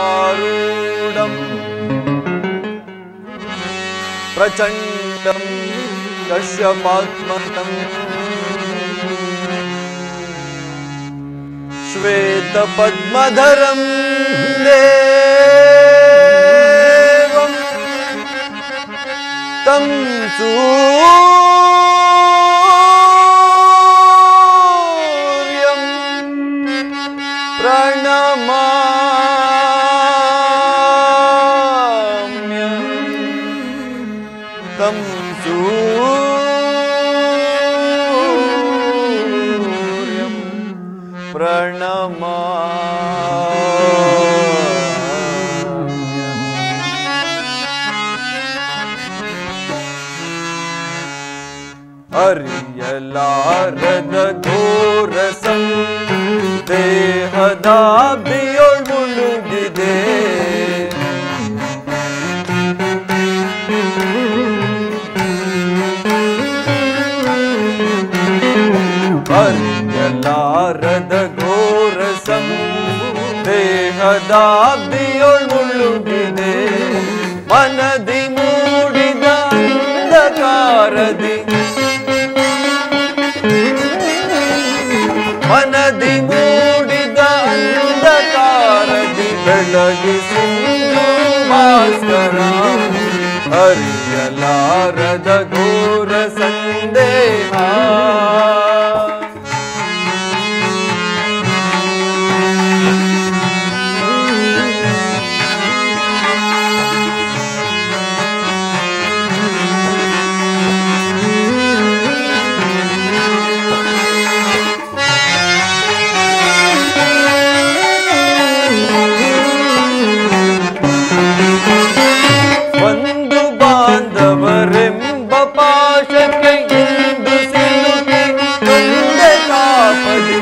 सप्ताश्वरतमहारूढम् प्रचण्डं कश्यपात्मकम् श्वेतपद्मधरं देवं तं सूर्यं प्रणमाम्यहं तं सूर्यं ಅರಿಯಲಾರದ ಘೋರ ಸಂದೇಹದಾಭಿಯೊಳ್ ಮುಳುಗಿದೆ ಅರಿಯಲಾರದ ಘೋರ ಸಂದೇಹದಾಭಿಯೊಳ್ ಮುಳುಗಿದೆ ಮನದಿ ಮೂಡಿದ ಅಂಧಕಾರದಿ ಮನದಿ ಮೂಡಿದ ಅಂಧಕಾರದಿ ಬೆಳಗಿಸಿಂದು ಭಾಸ್ಕರ ಅರಿಯಲಾರದ ಘೋರ ಸಂದೇಹ ಬಾಂಧವರೆಂಬ ಪಾಶಕ್ಕೆ ಎಂದು ಸಿಲುಕಿ ನೊಂದೆ ಕಾಪಡಿ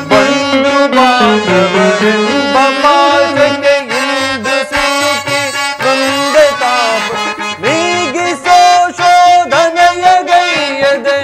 ಬಂಧು ಬಾಂಧವರೆಂಬ ಪಾಶಕ್ಕೆ ಎಂದು ಸಿಲುಕಿ ನೊಂದೆ ಕಾಪಡಿ ನೀಗಿಸೋ ಶೋಧನೆಯ ಗೈಯದೆ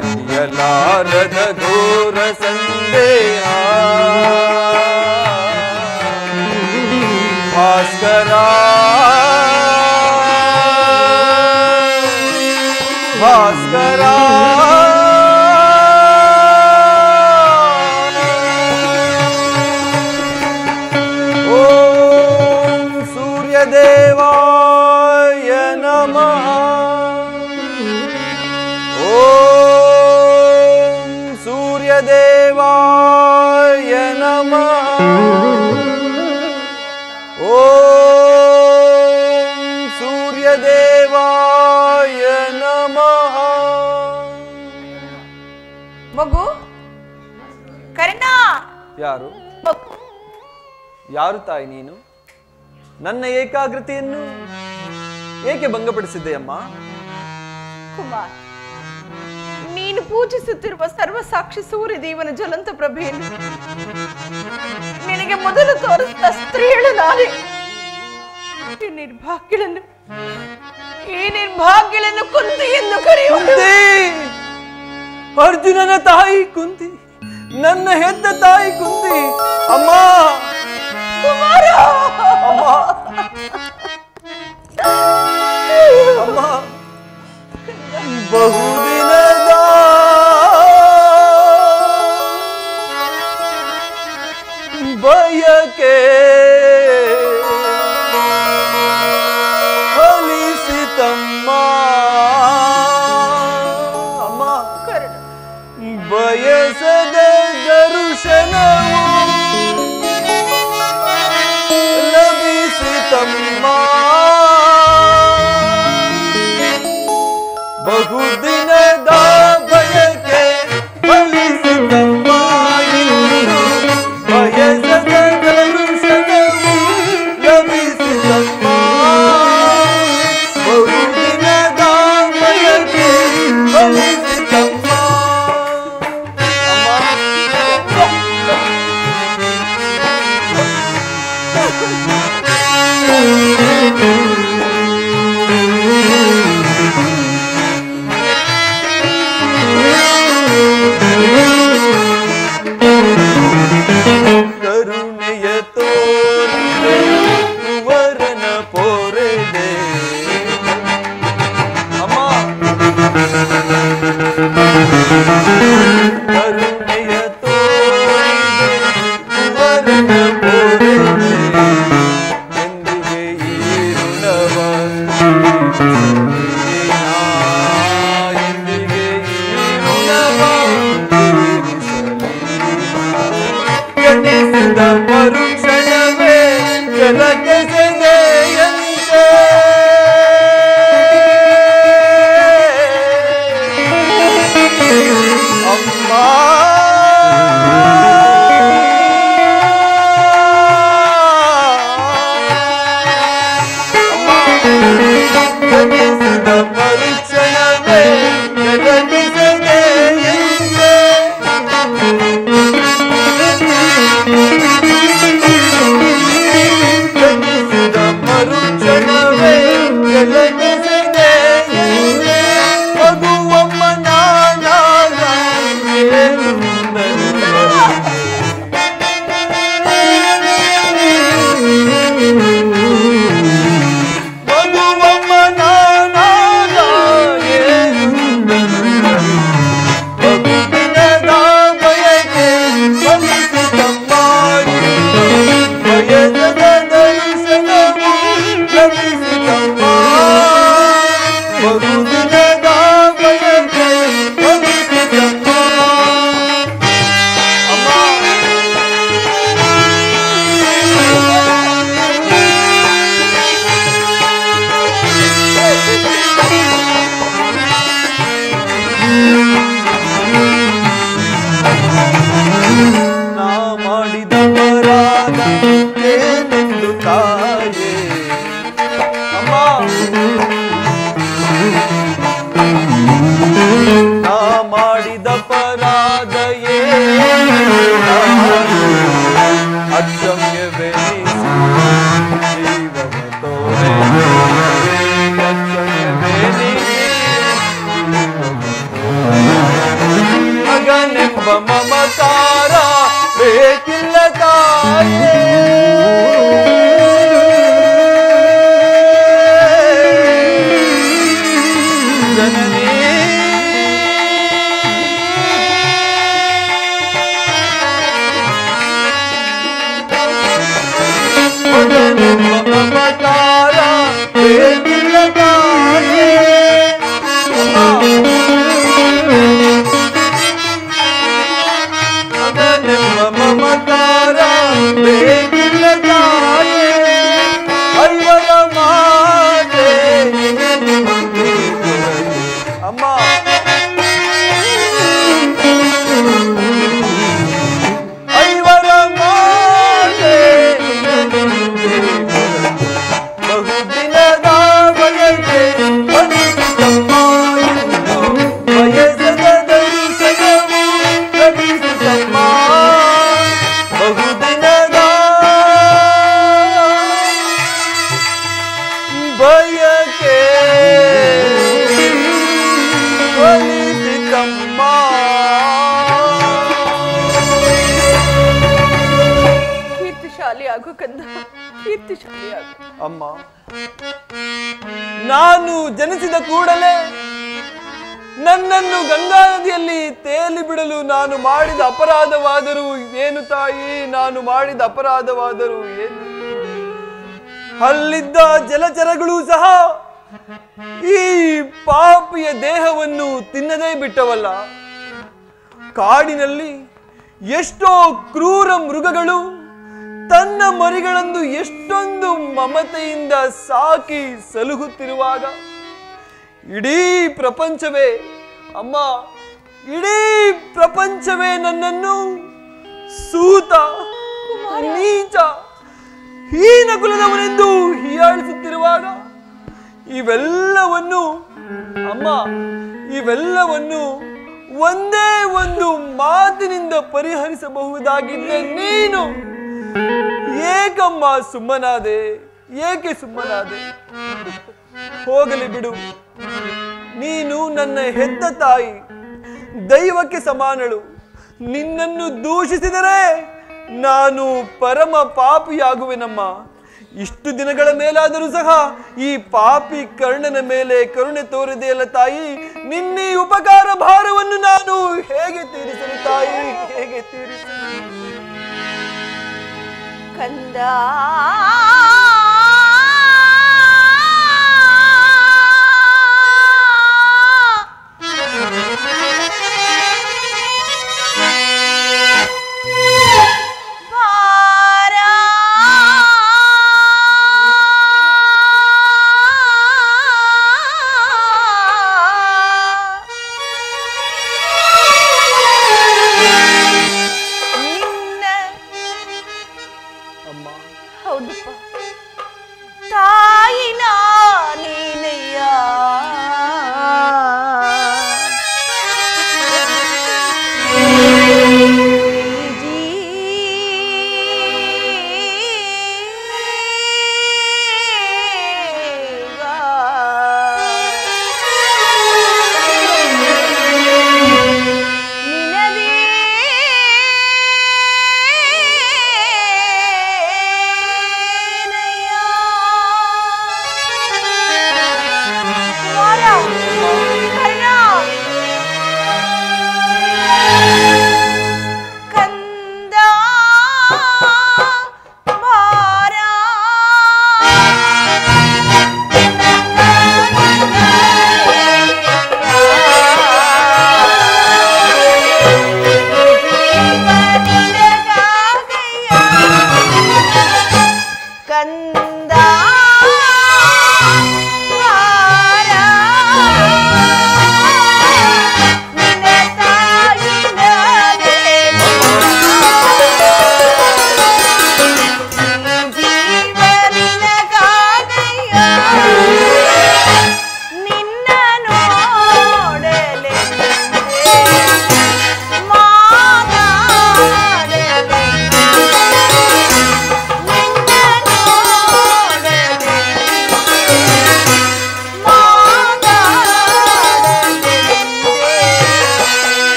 ಅರಿಯಲಾರದ ಘೋರ ಸಂದೇಹ ಭಾಸ್ಕರ ಭಾಸ್ಕರ ಓಂ ಸೂರ್ಯದೇವಾಯ ನಮಃ ದೇವಾಯ ನಮಃ ಓಂ ಸೂರ್ಯದೇವಾಯ ನಮಃ ಮಗು ಕರೆನಾ ಯಾರು ಯಾರು ತಾಯಿ ನೀನು ನನ್ನ ಏಕಾಗ್ರತೆಯನ್ನು ಏಕೆ ಭಂಗಪಡಿಸಿದ್ದೆಯಮ್ಮ ಕುಮಾರ್ ನೀನು ಪೂಜಿಸುತ್ತಿರುವ ಸರ್ವಸಾಕ್ಷಿ ಸೂರ್ಯದೇವನ ಜ್ವಲಂತ ಪ್ರಭೆಯನ್ನು ನಿನಗೆ ಮೊದಲು ತೋರಿಸಿದ ಸ್ತ್ರೀಳು ನಾನೇ ಈ ನಿರ್ಭಾಗ್ಯಳನ್ನು ಕುಂತಿ ಎಂದು ಕರೆಯುವುದೇ ಅರ್ಜುನನ ತಾಯಿ ಕುಂತಿ ನನ್ನ ಹೆತ್ತ ತಾಯಿ ಕುಂತಿ ಅಮ್ಮ ಕುಮಾರ ಅಮ್ಮ ಅಮ್ಮ ಬಹುದಿನದ ಬಯಕೆ ಫಲಿಸಿತಮ್ಮ ಅಮ್ಮ ಬಯಸದ ದರ್ಶನವು ಲಭಿಸಿತಮ್ಮ ಬಹುದಿನದ ಬಯಕೆ ಫಲಿಸಿತಮ್ಮ ಕರುಣೆಯ ತೋರಿದೆ ವರನ ಬೋರೆದೆ ಎಂದಿಗೆ ಈ ಋಣವ ಎಂದಿಗೆ ಈ ಋಣವ ಗಣಿಸಿದ ಮರುಕ್ಷಣವೇ ಜಲಕೆಸೆದೆಯಂತೆ ಅಮ್ಮ ಗಣಿಸಿದ ಮರುಕ್ಷಣವೇ ಜಲಕೆಸೆದೆಯಂತೆ ಗಣಿಸಿದ ಮರುಕ್ಷಣವೇ ಜಲಕೆಸೆದೆಯಂತೆ ಮಗುವಮ್ಮ ನಾನಾಗ ಮಗುವಮ್ಮ ನಾನಾಗ ಮಗುವಿನದ ಬಯಕೆ ಬಲಿಸಿದಮ್ಮ ಬಯಸದ ದರ್ಶನವು ಲಭಿಸಿದಮ್ಮ ಮಗುವಿನದ ಬಯಕೆ ಬಲಿಸಿದಮ್ಮ ನಾ ಮಾಡಿದ ಅಪರಾಧ ಏನೆಂದು ತಾಯೇ ಅಮ್ಮ ನಾ ಮಾಡಿದ ಅಪರಾಧ ಏನೆಂದು ತಾಯೇ ಅಕ್ಷಮ್ಯವೆನಿಸಿ ಜೀವವ ತೋರೆ ಅಕ್ಷಮ್ಯವೆನಿಸಿ ಮಗನೆಂಬ ಮಮಕಾರ ಬೇಕಿಲ್ಲ ತಾಯೇ ಜನನಿ ಮಗನೆಂಬ ಮಮಕಾರ ಬೇಕಿಲ್ಲ ತಾಯೇ ಮಮಕಾರ ಬೇಕಿಲ್ಲ ತಾಯೇ ಐವರ ಮಾತೆ ಅಮ್ಮ ಐವರ ಮಾತೆ ಬಹುದಿನದ ಬಯಕೆ ಬಲಿಸಿದಮ್ಮ ಬಯಸದ ದರ್ಶನವು ಲಭಿಸಿದಮ್ಮ ಬಹುದಿನದ ಬಯಕೆ ಬಲಿಸಿದಮ್ಮ ಕೀರ್ತಿಶಾಲಿ ಆಗು ಕಂದ, ಕೀರ್ತಿಶಾಲಿ ಆಗು. ಅಮ್ಮ ನಾನು ಜನಿಸಿದ ಕೂಡಲೇ ನನ್ನನ್ನು ಗಂಗಾ ನದಿಯಲ್ಲಿ ತೇಲಿ ಬಿಡಲು ನಾನು ಮಾಡಿದ ಅಪರಾಧವಾದರೂ ಏನು ತಾಯಿ, ನಾನು ಮಾಡಿದ ಅಪರಾಧವಾದರೂ ಏನು? ಅಲ್ಲಿದ್ದ ಜಲಚರಗಳು ಸಹ ಈ ಪಾಪಿಯ ದೇಹವನ್ನು ತಿನ್ನದೇ ಬಿಟ್ಟವಲ್ಲ. ಕಾಡಿನಲ್ಲಿ ಎಷ್ಟೋ ಕ್ರೂರ ಮೃಗಗಳು ತನ್ನ ಮರಿಗಳನ್ನು ಎಷ್ಟೊಂದು ಮಮತೆಯಿಂದ ಸಾಕಿ ಸಲುಹುತ್ತಿರುವಾಗ ಇಡೀ ಪ್ರಪಂಚವೇ ಅಮ್ಮ, ಇಡೀ ಪ್ರಪಂಚವೇ ನನ್ನನ್ನು ಸೂತ, ನೀಚ, ಹೀನ ಕುಲದವನೆಂದು ಹೀಯಾಳಿಸುತ್ತಿರುವಾಗ ಇವೆಲ್ಲವನ್ನು ಅಮ್ಮ, ಇವೆಲ್ಲವನ್ನು ಒಂದೇ ಒಂದು ಮಾತಿನಿಂದ ಪರಿಹರಿಸಬಹುದಾಗಿದ್ದ ನೀನು ಏಕಮ್ಮ ಸುಮ್ಮನಾದೆ, ಏಕೆ ಸುಮ್ಮನಾದೆ? ಹೋಗಲಿ ಬಿಡು, ನೀನು ನನ್ನ ಹೆತ್ತ ತಾಯಿ, ದೈವಕ್ಕೆ ಸಮಾನಳು. ನಿನ್ನನ್ನು ದೂಷಿಸಿದರೆ ನಾನು ಪರಮ ಪಾಪಿಯಾಗುವೆನಮ್ಮ. ಇಷ್ಟು ದಿನಗಳ ಮೇಲಾದರೂ ಸಹ ಈ ಪಾಪಿ ಕರ್ಣನ ಮೇಲೆ ಕರುಣೆ ತೋರಿದೆಯಲ್ಲ ತಾಯಿ, ನಿನ್ನ ಈ ಉಪಕಾರ ಭಾರವನ್ನು ಹೇಗೆ ತೀರಿಸಲು ತಾಯಿ, ಹೇಗೆ ತೀರಿಸಲು? ಕಂದ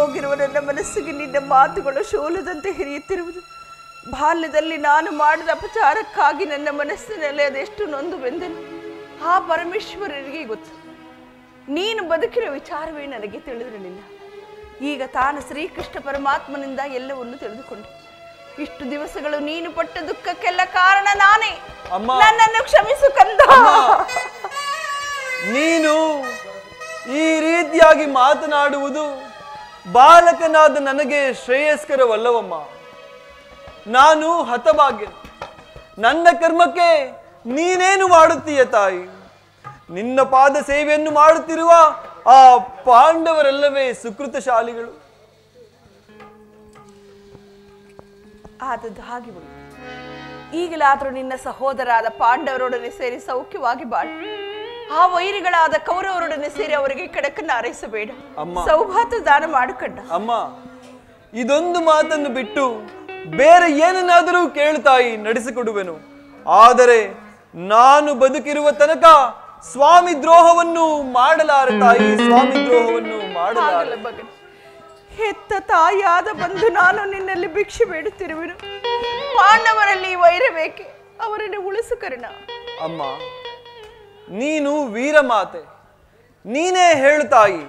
ಹೋಗಿರುವ ನನ್ನ ಮನಸ್ಸಿಗೆ ನಿನ್ನ ಮಾತುಗಳು ಶೂಲದಂತೆ ಹಿರಿಯುತ್ತಿರುವುದು. ಬಾಲ್ಯದಲ್ಲಿ ನಾನು ಮಾಡಿದ ಅಪಚಾರಕ್ಕಾಗಿ ನನ್ನ ಮನಸ್ಸಿನಲ್ಲಿ ಅದೆಷ್ಟು ನೊಂದು ಬೆಂದನು ಆ ಪರಮೇಶ್ವರನಿಗೆ ಗೊತ್ತು. ನೀನು ಬದುಕಿರೋ ವಿಚಾರವೇ ನನಗೆ ತಿಳಿದಿರಲಿಲ್ಲ. ಈಗ ತಾನು ಶ್ರೀಕೃಷ್ಣ ಪರಮಾತ್ಮನಿಂದ ಎಲ್ಲವನ್ನು ತಿಳಿದುಕೊಂಡೆ. ಇಷ್ಟು ದಿವಸಗಳು ನೀನು ಪಟ್ಟ ದುಃಖಕ್ಕೆಲ್ಲ ಕಾರಣ ನಾನೇ. ನನ್ನನ್ನು ಕ್ಷಮಿಸು ಕಂದ. ನೀನು ಈ ರೀತಿಯಾಗಿ ಮಾತನಾಡುವುದು ಬಾಲಕನಾದ ನನಗೆ ಶ್ರೇಯಸ್ಕರವಲ್ಲವಮ್ಮ. ನಾನು ಹತಭಾಗ್ಯ. ನನ್ನ ಕರ್ಮಕ್ಕೆ ನೀನೇನು ಮಾಡುತ್ತೀಯ ತಾಯಿ? ನಿನ್ನ ಪಾದ ಸೇವೆಯನ್ನು ಮಾಡುತ್ತಿರುವ ಆ ಪಾಂಡವರೆಲ್ಲವೇ ಸುಕೃತಶಾಲಿಗಳು. ಆದದ್ದು ಹಾಗೆ ಬಿಡು. ಈಗಲಾದರೂ ನಿನ್ನ ಸಹೋದರಾದ ಪಾಂಡವರೊಡನೆ ಸೇರಿ ಸೌಖ್ಯವಾಗಿ ಬಾಳು. ಆ ವೈರಿಗಳಾದ ಕೌರವರೊಡನೆ ಸೇರಿ ಅವರಿಗೆ ಕಡಕನ್ನು ಹಾರೈಸಬೇಡ. ಸೌಭಾಗ್ಯ ದಾನ ಮಾಡಿಕೊಂಡ. ಅಮ್ಮ, ಇದೊಂದು ಮಾತನ್ನು ಬಿಟ್ಟು ಬೇರೆ ಏನನ್ನಾದರೂ ಕೇಳುತ್ತಾಯಿ, ನಡೆಸಿಕೊಡುವೆನು. ಆದರೆ ನಾನು ಬದುಕಿರುವ ತನಕ ಸ್ವಾಮಿ ದ್ರೋಹವನ್ನು ಮಾಡಲಾರ ತಾಯಿ, ಸ್ವಾಮಿ ದ್ರೋಹವನ್ನು ಮಾಡಲಾರ. ಹೆತ್ತ ತಾಯಿಯಾದ ಬಂದು ನಾನು ನಿನ್ನಲ್ಲಿ ಭಿಕ್ಷೆ ಬೇಡುತ್ತಿರುವೆನು. ಪಾಂಡವರಲ್ಲಿ ವೈರ ಬೇಕೆ, ಅವರನ್ನು ಉಳಿಸು ಕರ್ಣ. ಅಮ್ಮ, ನೀನು ವೀರಮಾತೆ. ನೀನೇ ಹೇಳುತ್ತಾಯಿ,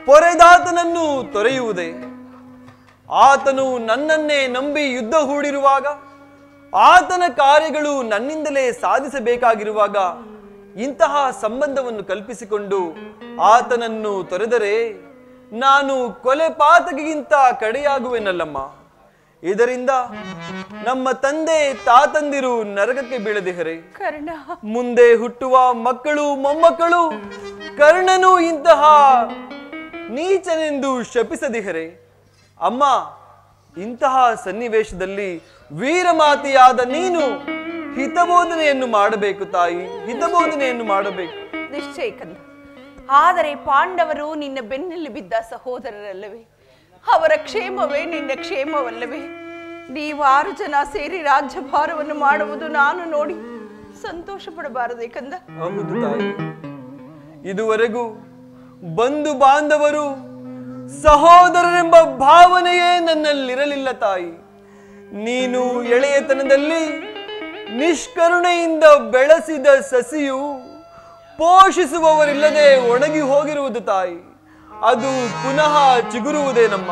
ಪೊರೆದಾತನನ್ನು ತೊರೆಯುವುದೇ? ಆತನು ನನ್ನನ್ನೇ ನಂಬಿ ಯುದ್ಧ ಹೂಡಿರುವಾಗ, ಆತನ ಕಾರ್ಯಗಳು ನನ್ನಿಂದಲೇ ಸಾಧಿಸಬೇಕಾಗಿರುವಾಗ ಇಂತಹ ಸಂಬಂಧವನ್ನು ಕಲ್ಪಿಸಿಕೊಂಡು ಆತನನ್ನು ತೊರೆದರೆ ನಾನು ಕೊಲೆ ಪಾತಕಿಗಿಂತ ಕಡೆಯಾಗುವೆನಲ್ಲಮ್ಮ. ಇದರಿಂದ ನಮ್ಮ ತಂದೆ ತಾತಂದಿರು ನರಕಕ್ಕೆ ಬೀಳದಿಹರೆ. ಮುಂದೆ ಹುಟ್ಟುವ ಮಕ್ಕಳು ಮೊಮ್ಮಕ್ಕಳು ಕರ್ಣನು ಇಂತಹ ನೀಚನೆಂದು ಶಪಿಸದಿಹರೆ. ಅಮ್ಮ, ಇಂತಹ ಸನ್ನಿವೇಶದಲ್ಲಿ ವೀರಮಾತೆಯಾದ ನೀನು ಹಿತಬೋಧನೆಯನ್ನು ಮಾಡಬೇಕು ತಾಯಿ, ಹಿತಬೋಧನೆಯನ್ನು ಮಾಡಬೇಕು. ನಿಶ್ಚಯ ಕಂದ. ಆದರೆ ಪಾಂಡವರು ನಿನ್ನ ಬೆನ್ನಲ್ಲಿ ಬಿದ್ದ ಸಹೋದರರಲ್ಲವೇ? ಅವರ ಕ್ಷೇಮವೇ ನಿನ್ನ ಕ್ಷೇಮವಲ್ಲವೇ? ನೀವು 6 ಜನ ಸೇರಿ ರಾಜ್ಯಭಾರವನ್ನು ಮಾಡುವುದು ನಾನು ನೋಡಿ ಸಂತೋಷ ಪಡಬಾರದೇ ಕಂದ? ಹೌದು ತಾಯಿ. ಇದುವರೆಗೂ ಬಂಧು ಬಾಂಧವರು ಸಹೋದರರೆಂಬ ಭಾವನೆಯೇ ನನ್ನಲ್ಲಿರಲಿಲ್ಲ ತಾಯಿ. ನೀನು ಎಳೆಯತನದಲ್ಲಿ ನಿಷ್ಕರುಣೆಯಿಂದ ಬೆಳೆಸಿದ ಸಸಿಯು ಪೋಷಿಸುವವರಿಲ್ಲದೆ ಒಣಗಿ ಹೋಗಿರುವುದು ತಾಯಿ. ಅದು ಪುನಃ ಚಿಗುರುವುದೇನಮ್ಮ.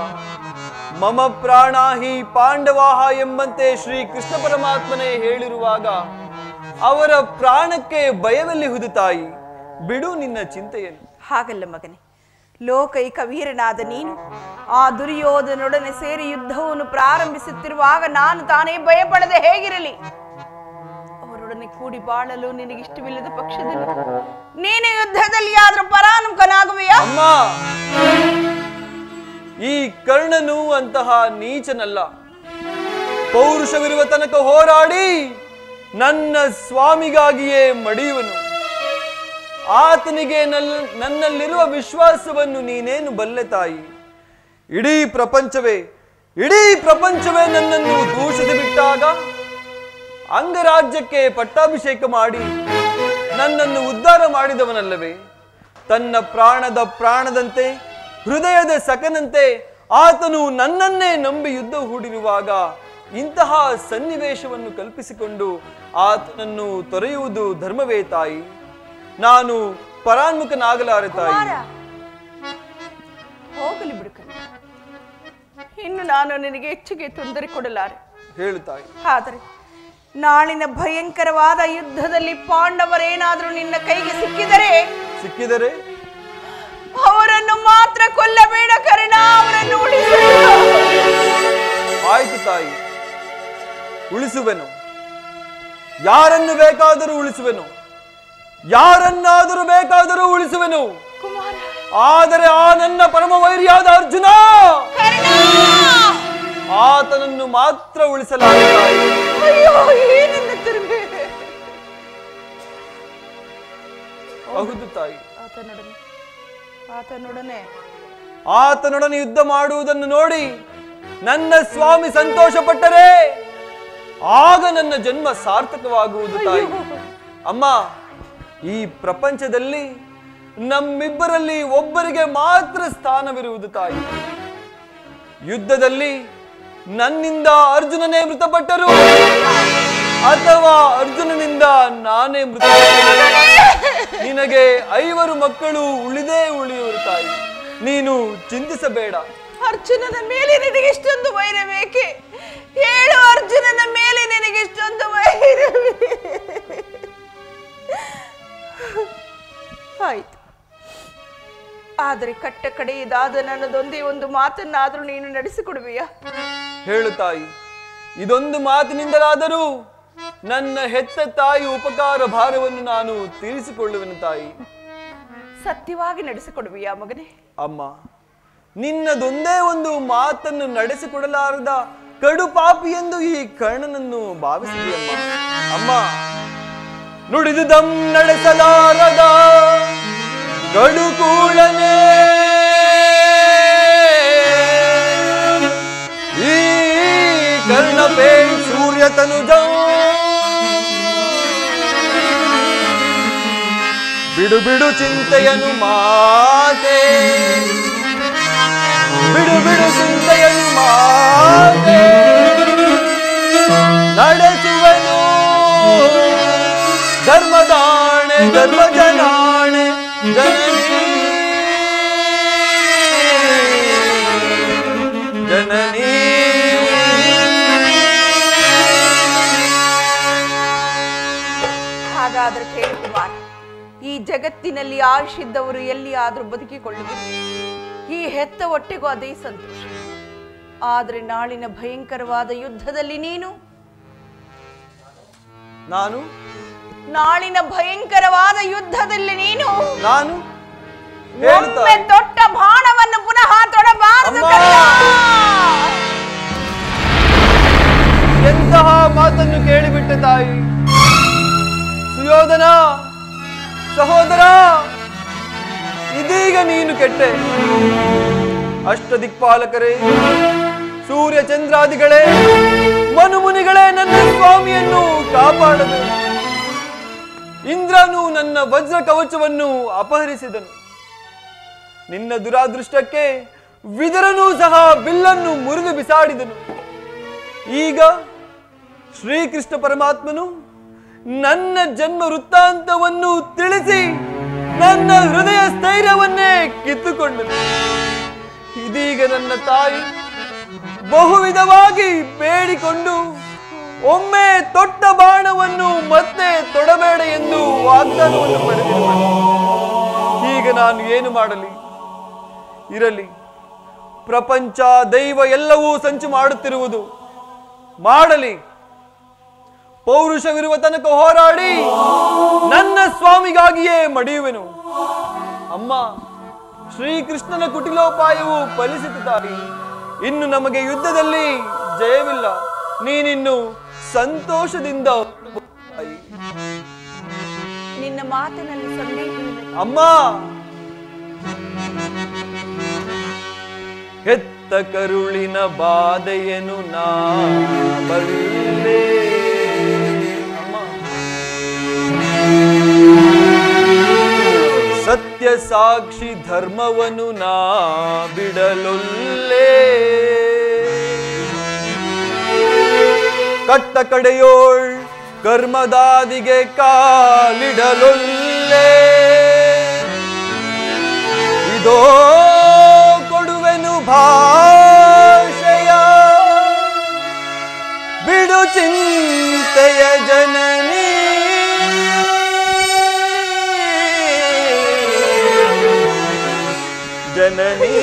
ಮಮ ಪ್ರಾಣಾಹಿ ಪಾಂಡವಾಹ ಎಂಬಂತೆ ಶ್ರೀ ಕೃಷ್ಣ ಪರಮಾತ್ಮನೇ ಹೇಳಿರುವಾಗ ಅವರ ಪ್ರಾಣಕ್ಕೆ ಭಯವೆಲ್ಲಿಹುದು ತಾಯಿ? ಬಿಡು ನಿನ್ನ ಚಿಂತೆಯನ್ನು. ಹಾಗಲ್ಲ ಮಗನೇ, ಲೋಕೈಕ ವೀರನಾದ ನೀನು ಆ ದುರ್ಯೋಧನೊಡನೆ ಸೇರಿ ಯುದ್ಧವನ್ನು ಪ್ರಾರಂಭಿಸುತ್ತಿರುವಾಗ ನಾನು ತಾನೇ ಭಯಪಡದೆ ಹೇಗಿರಲಿ? ಅವರೊಡನೆ ಕೂಡಿ ಬಾಳಲು ನಿನಗಿಷ್ಟವಿಲ್ಲದ ಪಕ್ಷದಲ್ಲಿ ನೀನು ಯುದ್ಧದಲ್ಲಿ ಆದ್ರೂ ಪರಾನುಮುಖನಾಗುವೆಯಾ? ಅಮ್ಮ, ಈ ಕರ್ಣನು ಅಂತಹ ನೀಚನಲ್ಲ. ಪೌರುಷವಿರುವ ತನಕ ಹೋರಾಡಿ ನನ್ನ ಸ್ವಾಮಿಗಾಗಿಯೇ ಮಡಿಯುವನು. ಆತನಿಗೆ ನನ್ನಲ್ಲಿರುವ ವಿಶ್ವಾಸವನ್ನು ನೀನೇನು ಬಲ್ಲೆ ತಾಯಿ? ಇಡೀ ಪ್ರಪಂಚವೇ ನನ್ನನ್ನು ದೂಷಿಸಿ ಬಿಟ್ಟಾಗ ಅಂಗರಾಜ್ಯಕ್ಕೆ ಪಟ್ಟಾಭಿಷೇಕ ಮಾಡಿ ನನ್ನನ್ನು ಉದ್ಧಾರ ಮಾಡಿದವನಲ್ಲವೇ? ತನ್ನ ಪ್ರಾಣದ ಪ್ರಾಣದಂತೆ, ಹೃದಯದ ಸಖನಂತೆ ಆತನು ನನ್ನನ್ನೇ ನಂಬಿ ಯುದ್ಧ ಹೂಡಿರುವಾಗ ಇಂತಹ ಸನ್ನಿವೇಶವನ್ನು ಕಲ್ಪಿಸಿಕೊಂಡು ಆತನನ್ನು ತೊರೆಯುವುದು ಧರ್ಮವೇ ತಾಯಿ? ನಾನು ಪರಾನ್ಮುಖನಾಗಲಾರೆ ತಾಯಿ. ಹೋಗಲಿ ಬಿಡುಕಲ್ಲ, ಇನ್ನು ನಾನು ನಿನಗೆ ಹೆಚ್ಚಿಗೆ ತೊಂದರೆ ಕೊಡಲಾರೆ. ಹೇಳು ತಾಯಿ. ಆದರೆ ನಾಳಿನ ಭಯಂಕರವಾದ ಯುದ್ಧದಲ್ಲಿ ಪಾಂಡವರೇನಾದ್ರೂ ನಿನ್ನ ಕೈಗೆ ಸಿಕ್ಕಿದರೆ ಅವರನ್ನು ಮಾತ್ರ ಕೊಲ್ಲಬೇಡ ಕರ್ಣ, ಅವರನ್ನು ಉಳಿಸು. ಆಯ್ತು ತಾಯಿ, ಉಳಿಸುವೆನು. ಯಾರನ್ನು ಬೇಕಾದರೂ ಉಳಿಸುವೆನು, ಯಾರನ್ನಾದರೂ ಬೇಕಾದರೂ ಉಳಿಸುವೆನು. ಆದರೆ ಆ ನನ್ನ ಪರಮ ವೈರಿಯಾದ ಅರ್ಜುನ, ಆತನನ್ನು ಮಾತ್ರ ಉಳಿಸಲಾರೆ ತಾಯಿ. ಹೌದು ತಾಯಿ. ಆತನೊಡನೆ ಯುದ್ಧ ಮಾಡುವುದನ್ನು ನೋಡಿ ನನ್ನ ಸ್ವಾಮಿ ಸಂತೋಷ ಪಟ್ಟರೆ ಆಗ ನನ್ನ ಜನ್ಮ ಸಾರ್ಥಕವಾಗುವುದು ತಾಯಿ. ಅಮ್ಮ, ಈ ಪ್ರಪಂಚದಲ್ಲಿ ನಮ್ಮಿಬ್ಬರಲ್ಲಿ ಒಬ್ಬರಿಗೆ ಮಾತ್ರ ಸ್ಥಾನವಿರುವುದು ತಾಯಿ. ಯುದ್ಧದಲ್ಲಿ ನನ್ನಿಂದ ಅರ್ಜುನನೇ ಮೃತಪಟ್ಟರು ಅಥವಾ ಅರ್ಜುನನಿಂದ ನಾನೇ ಮೃತಪಟ್ಟರು. ನಿನಗೆ 5 ಮಕ್ಕಳು ಉಳಿಯುವರು ತಾಯಿ, ನೀನು ಚಿಂತಿಸಬೇಡ. ಅರ್ಜುನನ ಮೇಲೆ ನಿನಗೆ ಇಷ್ಟೊಂದು ವೈರ ಬೇಕೆ? ಹೇಳು, ಅರ್ಜುನನ ಮೇಲೆ ನಿನಗೆ ಇಷ್ಟೊಂದು ವೈರವೇ? ಆಯ್ತು, ಆದರೆ ಕಟ್ಟ ಕಡೆಯದಾದ ನನ್ನದೊಂದೇ ಒಂದು ಮಾತನ್ನಾದರೂ ನೀನು ನಡೆಸಿಕೊಡುವೆಯಾ? ಹೇಳು ತಾಯಿ, ಇದೊಂದು ಮಾತಿನಿಂದಲಾದರೂ ನನ್ನ ಹೆತ್ತ ತಾಯಿ ಉಪಕಾರ ಭಾರವನ್ನು ನಾನು ತೀರಿಸಿಕೊಳ್ಳುವೆನು ತಾಯಿ. ಸತ್ಯವಾಗಿ ನಡೆಸಿಕೊಡುವೆಯಾ ಮಗನೇ? ಅಮ್ಮ, ನಿನ್ನದೊಂದೇ ಒಂದು ಮಾತನ್ನು ನಡೆಸಿಕೊಡಲಾರದ ಕಡು ಪಾಪಿ ಎಂದು ಈ ಕರ್ಣನನ್ನು ಭಾವಿಸಿದೆಯಮ್ಮ. ಅಮ್ಮ, ನುಡಿದುದಂ ನಡೆಸಲಾರದ ಕಡು ಕೂಳನೆ ಈ ಕರ್ಣಪೇ ಸೂರ್ಯ ತನುಜ ಬಿಡು ಬಿಡು ಚಿಂತೆಯನು ಮಾತೆ, ಬಿಡು ಬಿಡು ಚಿಂತೆಯನು ಮಾತೆ, ನಡೆಸುವನು ಧರ್ಮದಾಣೆ ಧರ್ಮ ಜನಾಣೆ ಜನನಿ ಜನನಿ. ಹಾಗಾದ್ರೆ ಕೇಳಿ ಕುಮಾರ್, ಈ ಜಗತ್ತಿನಲ್ಲಿ ಆಯುಷ್ಯದವರು ಎಲ್ಲಿಯಾದ್ರೂ ಬದುಕಿಕೊಳ್ಳುವುದು, ಈ ಹೆತ್ತ ಹೊಟ್ಟೆಗೂ ಅದೇ ಸಂತೋಷ. ಆದ್ರೆ ನಾಳಿನ ಭಯಂಕರವಾದ ಯುದ್ಧದಲ್ಲಿ ನಾಳಿನ ಭಯಂಕರವಾದ ಯುದ್ಧದಲ್ಲಿ ನೀನು ಒಮ್ಮೆ ತೊಟ್ಟ ಬಾಣವನ್ನು ಪುನಃ ತೊಡಬಾರದು. ಎಂತಹ ಮಾತನ್ನು ಕೇಳಿಬಿಟ್ಟೆ ತಾಯಿ. ಸುಯೋಧನ ಸಹೋದರ, ಇದೀಗ ನೀನು ಕೆಟ್ಟೆ. ಅಷ್ಟದಿಕ್ಪಾಲಕರೇ, ಸೂರ್ಯ ಚಂದ್ರಾದಿಗಳೇ, ಮನುಮುನಿಗಳೇ ನನ್ನ ಸ್ವಾಮಿಯನ್ನು ಕಾಪಾಡದು. ಇಂದ್ರನು ನನ್ನ ವಜ್ರ ಕವಚವನ್ನು ಅಪಹರಿಸಿದನು. ನಿನ್ನ ದುರಾದೃಷ್ಟಕ್ಕೆ ವಿದುರನೂ ಸಹ ಬಿಲ್ಲನ್ನು ಮುರಿದು ಬಿಸಾಡಿದನು. ಈಗ ಶ್ರೀಕೃಷ್ಣ ಪರಮಾತ್ಮನು ನನ್ನ ಜನ್ಮ ವೃತ್ತಾಂತವನ್ನು ತಿಳಿಸಿ ನನ್ನ ಹೃದಯ ಸ್ಥೈರ್ಯವನ್ನೇ ಕಿತ್ತುಕೊಂಡನು. ಇದೀಗ ನನ್ನ ತಾಯಿ ಬಹುವಿಧವಾಗಿ ಬೇಡಿಕೊಂಡು ಒಮ್ಮೆ ತೊಟ್ಟ ಬಾಣವನ್ನು ಮತ್ತೆ ತೊಡಬೇಡ ಎಂದು ವಾಗ್ದಾನವನ್ನು ಪಡೆದಿರುವನು. ಈಗ ನಾನು ಏನು ಮಾಡಲಿ? ಇರಲಿ, ಪ್ರಪಂಚ ದೈವ ಎಲ್ಲವೂ ಸಂಚು ಮಾಡುತ್ತಿರುವುದು. ಮಾಡಲಿ, ಪೌರುಷವಿರುವ ತನಕ ಹೋರಾಡಿ ನನ್ನ ಸ್ವಾಮಿಗಾಗಿಯೇ ಮಡಿಯುವೆನು. ಅಮ್ಮ, ಶ್ರೀಕೃಷ್ಣನ ಕುಟಿಲೋಪಾಯವು ಫಲಿಸಿತು ತಾಯಿ. ಇನ್ನು ನಮಗೆ ಯುದ್ಧದಲ್ಲಿ ಜಯವಿಲ್ಲ. ನೀನಿನ್ನು ಸಂತೋಷದಿಂದ ನಿನ್ನ ಮಾತಿನಲ್ಲಿ ಸಂದೇಹವಿಲ್ಲ ಅಮ್ಮ. ಹೆತ್ತ ಕರುಳಿನ ಬಾಧೆಯನು ನಾ ಬಲ್ಲೆ. ಸತ್ಯ ಸಾಕ್ಷಿ ಧರ್ಮವನ್ನು ನಾ ಬಿಡಲೊಲ್ಲೆ. ಕಟ್ಟ ಕಡೆಯೋಳ್ ಕರ್ಮದಾದಿಗೆ ಕಾಲಿಡಲೊಲ್ಲೆ. ಇದೋ ಕೊಡುವೆನು ಭಾಷೆಯ, ಬಿಡು ಚಿಂತೆಯ ಜನನಿ. ಜನನಿ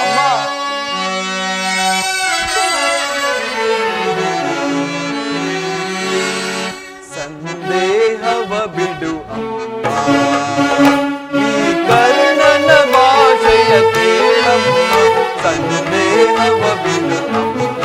ಅಮ್ಮ, ಸಂದೇಹವ ಬಿಡು ಅಮ್ಮ, ಈ ಕರ್ಣನ ಭಾಷೆಯ ಕೇಳಮ್ಮ. ಸಂದೇಹವ ಬಿಡು ಅಮ್ಮ.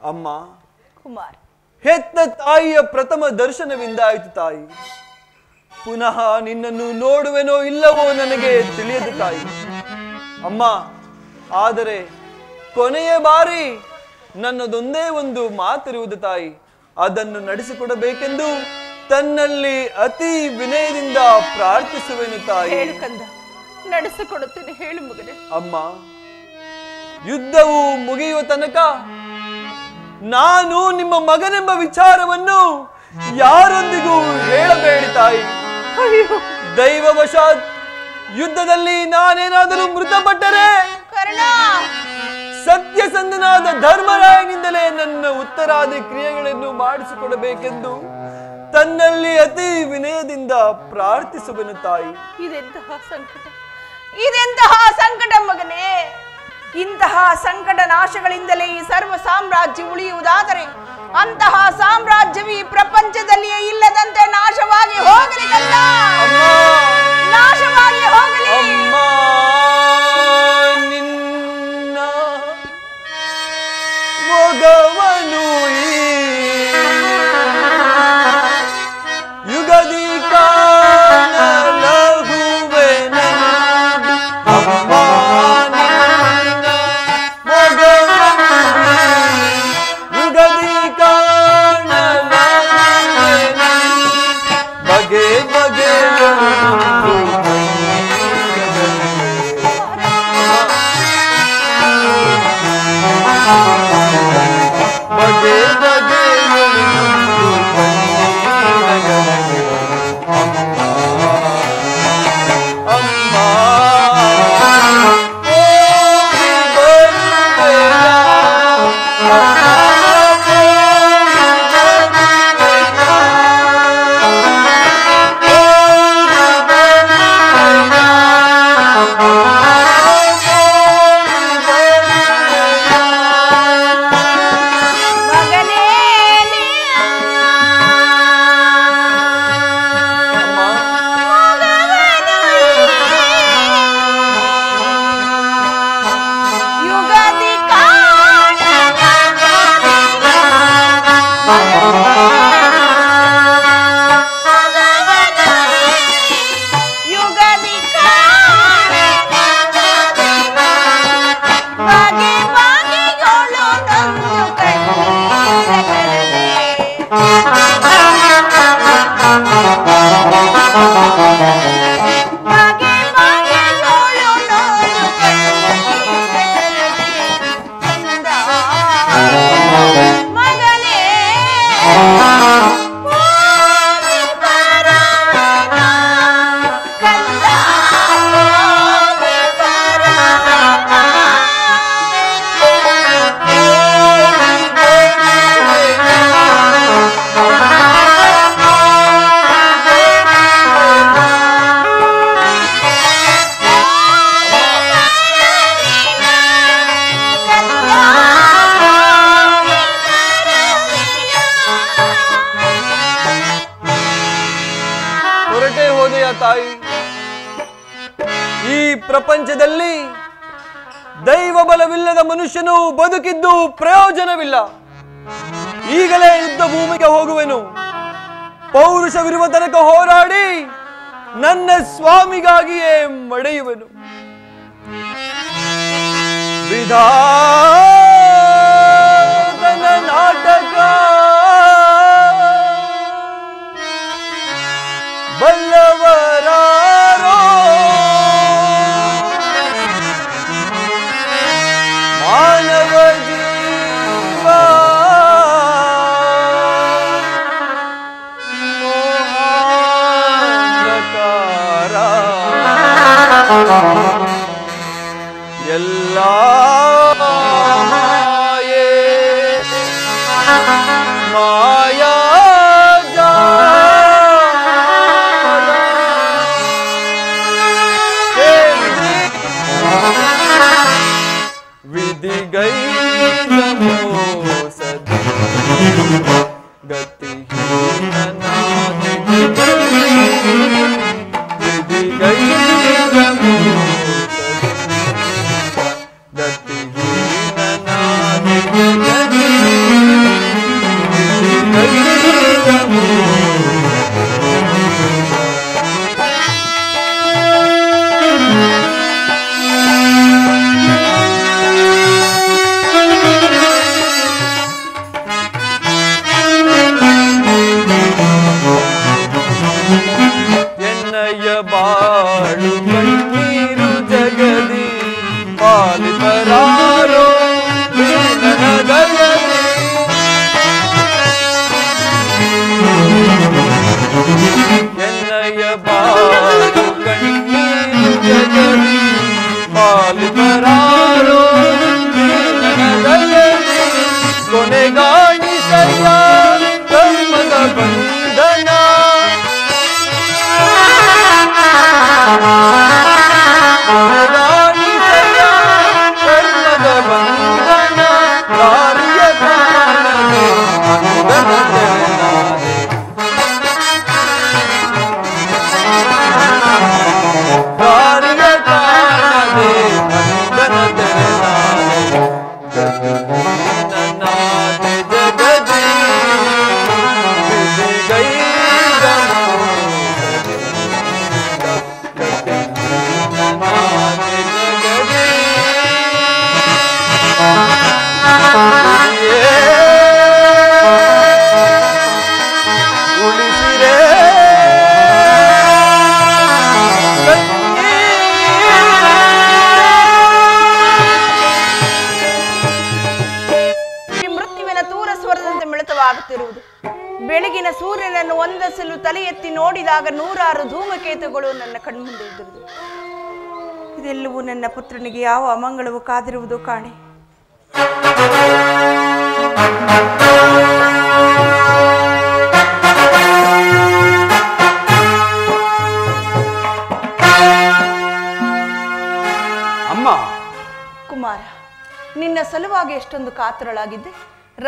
ಅಮ್ಮ, ಕುಮಾರ್, ಹೆತ್ತ ತಾಯಿಯ ಪ್ರಥಮ ದರ್ಶನವಿಂದ ಆಯಿತು ತಾಯಿ. ಪುನಃ ನಿನ್ನನ್ನು ನೋಡುವೆನೋ ಇಲ್ಲವೋ ನನಗೆ ತಿಳಿಯದು ತಾಯಿ. ಅಮ್ಮ, ಆದರೆ ಕೊನೆಯ ಬಾರಿ ನನ್ನದೊಂದೇ ಒಂದು ಮಾತಿರುವುದು ತಾಯಿ. ಅದನ್ನು ನಡೆಸಿಕೊಡಬೇಕೆಂದು ತನ್ನಲ್ಲಿ ಅತಿ ವಿನಯದಿಂದ ಪ್ರಾರ್ಥಿಸುವೆನು ತಾಯಿ. ಹೇಳು ಕಂದ, ನಡೆಸಿಕೊಡುತ್ತೇನೆ, ಹೇಳು ಮಗನೇ. ಅಮ್ಮ, ಯುದ್ಧವು ಮುಗಿಯುವ ತನಕ ನಾನು ನಿಮ್ಮ ಮಗನೆಂಬ ವಿಚಾರವನ್ನು ಯಾರೊಂದಿಗೂ ಹೇಳಬೇಡಿ ತಾಯಿ. ದೈವವಶಾತ್ ಯುದ್ಧದಲ್ಲಿ ನಾನೇನಾದರೂ ಮೃತಪಟ್ಟರೆ ಸತ್ಯಸಂಧನಾದ ಧರ್ಮರಾಯನಿಂದಲೇ ನನ್ನ ಉತ್ತರಾದಿ ಕ್ರಿಯೆಗಳನ್ನು ಮಾಡಿಸಿಕೊಡಬೇಕೆಂದು ತನ್ನಲ್ಲಿ ಅತಿ ವಿನಯದಿಂದ ಪ್ರಾರ್ಥಿಸುವೆನು ತಾಯಿ. ಇದೆಂತಹ ಸಂಕಟ, ಇದೆಂತಹ ಸಂಕಟ ಮಗನೇ. ಇಂತಹ ಸಂಕಟ ನಾಶಗಳಿಂದಲೇ ಈ ಸರ್ವ ಸಾಮ್ರಾಜ್ಯ ಉಳಿಯುವುದಾದರೆ ಅಂತಹ ಸಾಮ್ರಾಜ್ಯವು ಈ ಪ್ರಪಂಚದಲ್ಲಿಯೇ ಇಲ್ಲದಂತೆ ನಾಶವಾಗಿ ಹೋಗಲಿ ಕಂದ, ನಾಶವಾಗಿ ಹೋಗಲಿ. ನಿನ್ನ ಮೊಗವನು ಯುಗದಿ ಕಾಣಲಹುವೆನು. ಅಮ್ಮ, ನಿನ್ನ ಮೊಗವನು ಯುಗದಿ ಕಾಣಲಹುವೆನು. ಬಗೆ ಬಗೆ ಬಗೆ ಬಗೆ ಅಮ್ಮ, ಹೋಗಿ ಬರುವೆಯ ತಾಯಿ. ಈ ಪ್ರಪಂಚದಲ್ಲಿ ದೈವ ಬಲವಿಲ್ಲದ ಮನುಷ್ಯನು ಬದುಕಿದ್ದು ಪ್ರಯೋಜನವಿಲ್ಲ. ಈಗಲೇ ಯುದ್ಧ ಭೂಮಿಗೆ ಹೋಗುವೆನು. ಪೌರುಷವಿರುವ ತನಕ ಹೋರಾಡಿ ನನ್ನ ಸ್ವಾಮಿಗಾಗಿಯೇ ಮಡೆಯುವೆನು. ವಿಧಾತನ ನಾಟಕ ಬಲ್ಲವರಾರೋ ಮಾನವ ಜೀವ ಮೋಹಾಂಧಕಾರ ಎಲ್ಲ ಪಾಲಿತರಾರೋ ಕೊನೆಗಾಣಿ ಸರಿಯ ಕರ್ಮದ ಬಂಧನ ಕೊನೆಗಾಣಿ ಸರಿಯ ಕರ್ಮದ ಬಂಧನ ಕಾರ್ಯ ಕಾರಣದೆ ಬೆಳಗಿನ ಸೂರ್ಯನನ್ನು ಒಂದಸಲು ತಲೆ ಎತ್ತಿ ನೋಡಿದಾಗ ನೂರಾರು ಧೂಮಕೇತುಗಳು ನನ್ನ ಕಣ್ಮುಂದೆ ಇದ್ದುವುದು. ಇದೆಲ್ಲವೂ ನನ್ನ ಪುತ್ರನಿಗೆ ಯಾವ ಅಮಂಗಳವು ಕಾದಿರುವುದು ಕಾಣೆ. ಅಮ್ಮ. ಕುಮಾರ, ನಿನ್ನ ಸಲುವಾಗಿ ಎಷ್ಟೊಂದು ಕಾತುರಳಾಗಿದ್ದೆ.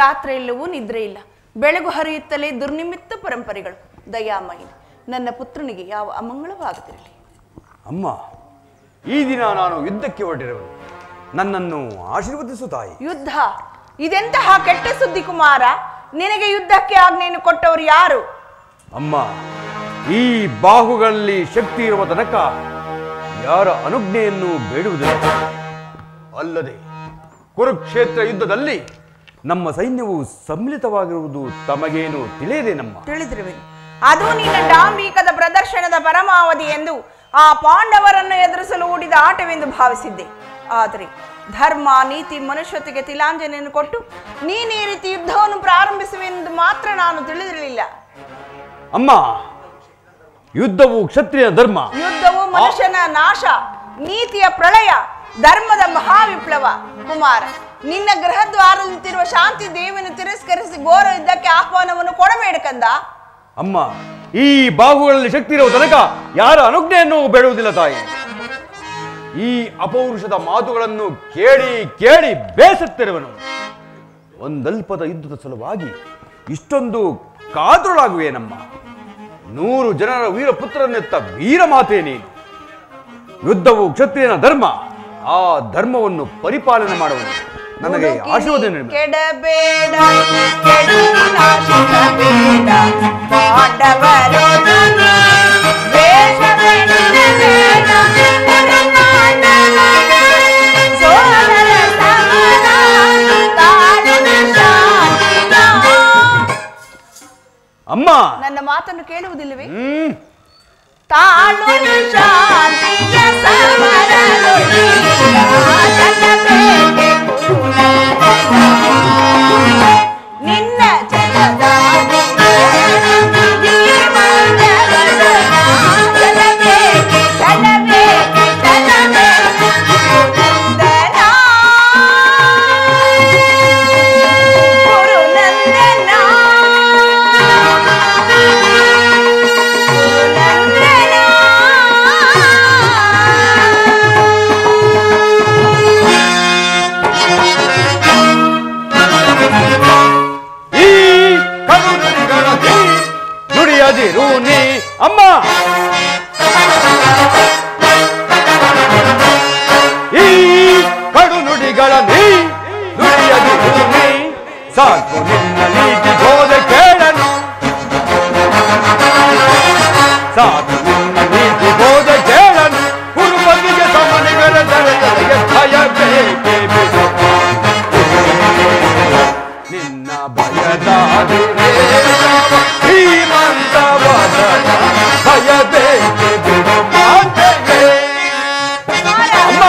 ರಾತ್ರಿ ಎಲ್ಲವೂ ನಿದ್ರೆ ಇಲ್ಲ, ಬೆಳಗು ಹರಿಯುತ್ತಲೇ ದುರ್ನಿಮಿತ್ತ ಪರಂಪರೆಗಳು. ದಯಾಮಯಿ, ನನ್ನ ಪುತ್ರನಿಗೆ ಯಾವ ಅಮಂಗಳವಾಗುತ್ತಿರಲಿ. ಅಮ್ಮ, ಈ ದಿನ ನಾನು ಯುದ್ಧಕ್ಕೆ ಹೊರಟಿರುವೆನು, ನನ್ನನ್ನು ಆಶೀರ್ವದಿಸು ತಾಯಿ. ಯುದ್ಧ? ಇದೆಂತಹ ಕೆಟ್ಟ ಸುದ್ದಿ ಕುಮಾರ. ನಿನಗೆ ಯುದ್ಧಕ್ಕೆ ಆಜ್ಞೆಯನ್ನು ಕೊಟ್ಟವರು ಯಾರು? ಅಮ್ಮ, ಈ ಬಾಹುಗಳಲ್ಲಿ ಶಕ್ತಿ ಇರುವ ತನಕ ಯಾರ ಅನುಜ್ಞೆಯನ್ನು ಬೇಡುವುದಿಲ್ಲ. ಅಲ್ಲದೆ ಕುರುಕ್ಷೇತ್ರ ಯುದ್ಧದಲ್ಲಿ ನಮ್ಮ ಸೈನ್ಯವು ಸಮ್ಮಿಳಿತವಾಗಿರುವುದು ತಮಗೇನು ತಿಳಿಯದೇನಮ್ಮ? ತಿಳಿದಿರುವೆನು. ಅದು ನಿನ್ನ ಡಾಂಬಿಕದ ಪ್ರದರ್ಶನದ ಪರಮಾವಧಿ ಎಂದು ಆ ಪಾಂಡವರನ್ನು ಎದುರಿಸಲು ಹೂಡಿದ ಆಟವೆಂದು ಭಾವಿಸಿದ್ದೆ. ಆದರೆ ಧರ್ಮ, ನೀತಿ, ಮನುಷ್ಯತೆಗೆ ತಿಲಾಂಜನೆಯನ್ನು ಕೊಟ್ಟು ನೀನು ಈ ರೀತಿ ಯುದ್ಧವನ್ನು ಪ್ರಾರಂಭಿಸುವೆಂದು ಮಾತ್ರ ನಾನು ತಿಳಿದಿರಲಿಲ್ಲ. ಅಮ್ಮ, ಯುದ್ಧವು ಕ್ಷತ್ರಿಯ ಧರ್ಮ. ಯುದ್ಧವು ಮನುಷ್ಯನ ನಾಶ, ನೀತಿಯ ಪ್ರಳಯ, ಧರ್ಮದ ಮಹಾವಿಪ್ಲವ. ಕುಮಾರ, ನಿನ್ನ ಗೃಹದ್ವಾರದಲ್ಲಿರುವ ಶಾಂತಿ ದೇವಿಯನ್ನು ತಿರಸ್ಕರಿಸಿ ಘೋರ ಯುದ್ಧಕ್ಕೆ ಆಹ್ವಾನವನ್ನು ಕೊಡಬೇಡ. ಅಮ್ಮ, ಈ ಬಾಹುಗಳಲ್ಲಿ ಶಕ್ತಿ ಇರುವ ತನಕ ಯಾರ ಅನುಜ್ಞೆಯನ್ನು ಬೇಡುವುದಿಲ್ಲ ತಾಯಿ. ಈ ಅಪೌರುಷದ ಮಾತುಗಳನ್ನು ಕೇಳಿ ಕೇಳಿ ಬೇಸತ್ತಿರುವನು. ಒಂದಲ್ಪದ ಯುದ್ಧದ ಸಲುವಾಗಿ ಇಷ್ಟೊಂದು ಕಾತುರಳಾಗುವೇನಮ್ಮ? 100 ಜನರ ವೀರಪುತ್ರನೆತ್ತ ವೀರಮಾತೆ ನೀನು. ಯುದ್ಧವು ಕ್ಷತ್ರಿಯನ ಧರ್ಮ. ಆ ಧರ್ಮವನ್ನು ಪರಿಪಾಲನೆ ಮಾಡುವುದು ನನಗೆ ಆಶೀರ್ವಾದ. ಕೆಡಬೇಡ, ಅಮ್ಮ, ನನ್ನ ಮಾತನ್ನು ಕೇಳುವುದಿಲ್ಲವೇ? ತಾಳು ಶಾಂತಿಯ ನಿನ್ನ ಜಗದ ಅಮ್ಮ, ಈ ಕಡು ನುಡಿಗಳ ನುಡಿಯದಿರು ನೀ, ಸಾಕು ನಿನ್ನ ನೀತಿ ಬೋಧೆ ಕೇಳನು. ಸಾಕು ನಿನ್ನ ನೀತಿ ಬೋಧೆ ಕೇಳನು. ಕುರುಬನಿಗೆ ಸಮನಿಗರ ಜಗತ್ತಿಗೆ ಭಯ ಬೇಕೆ ಬಿಡು. ನಿನ್ನ ಭಯದ ಶ್ರೀಮಂತವಾದ ಭಯ ಬೇಕೆ ಬಿಡು ಮಾತೆಗೆ. ಅಮ್ಮ,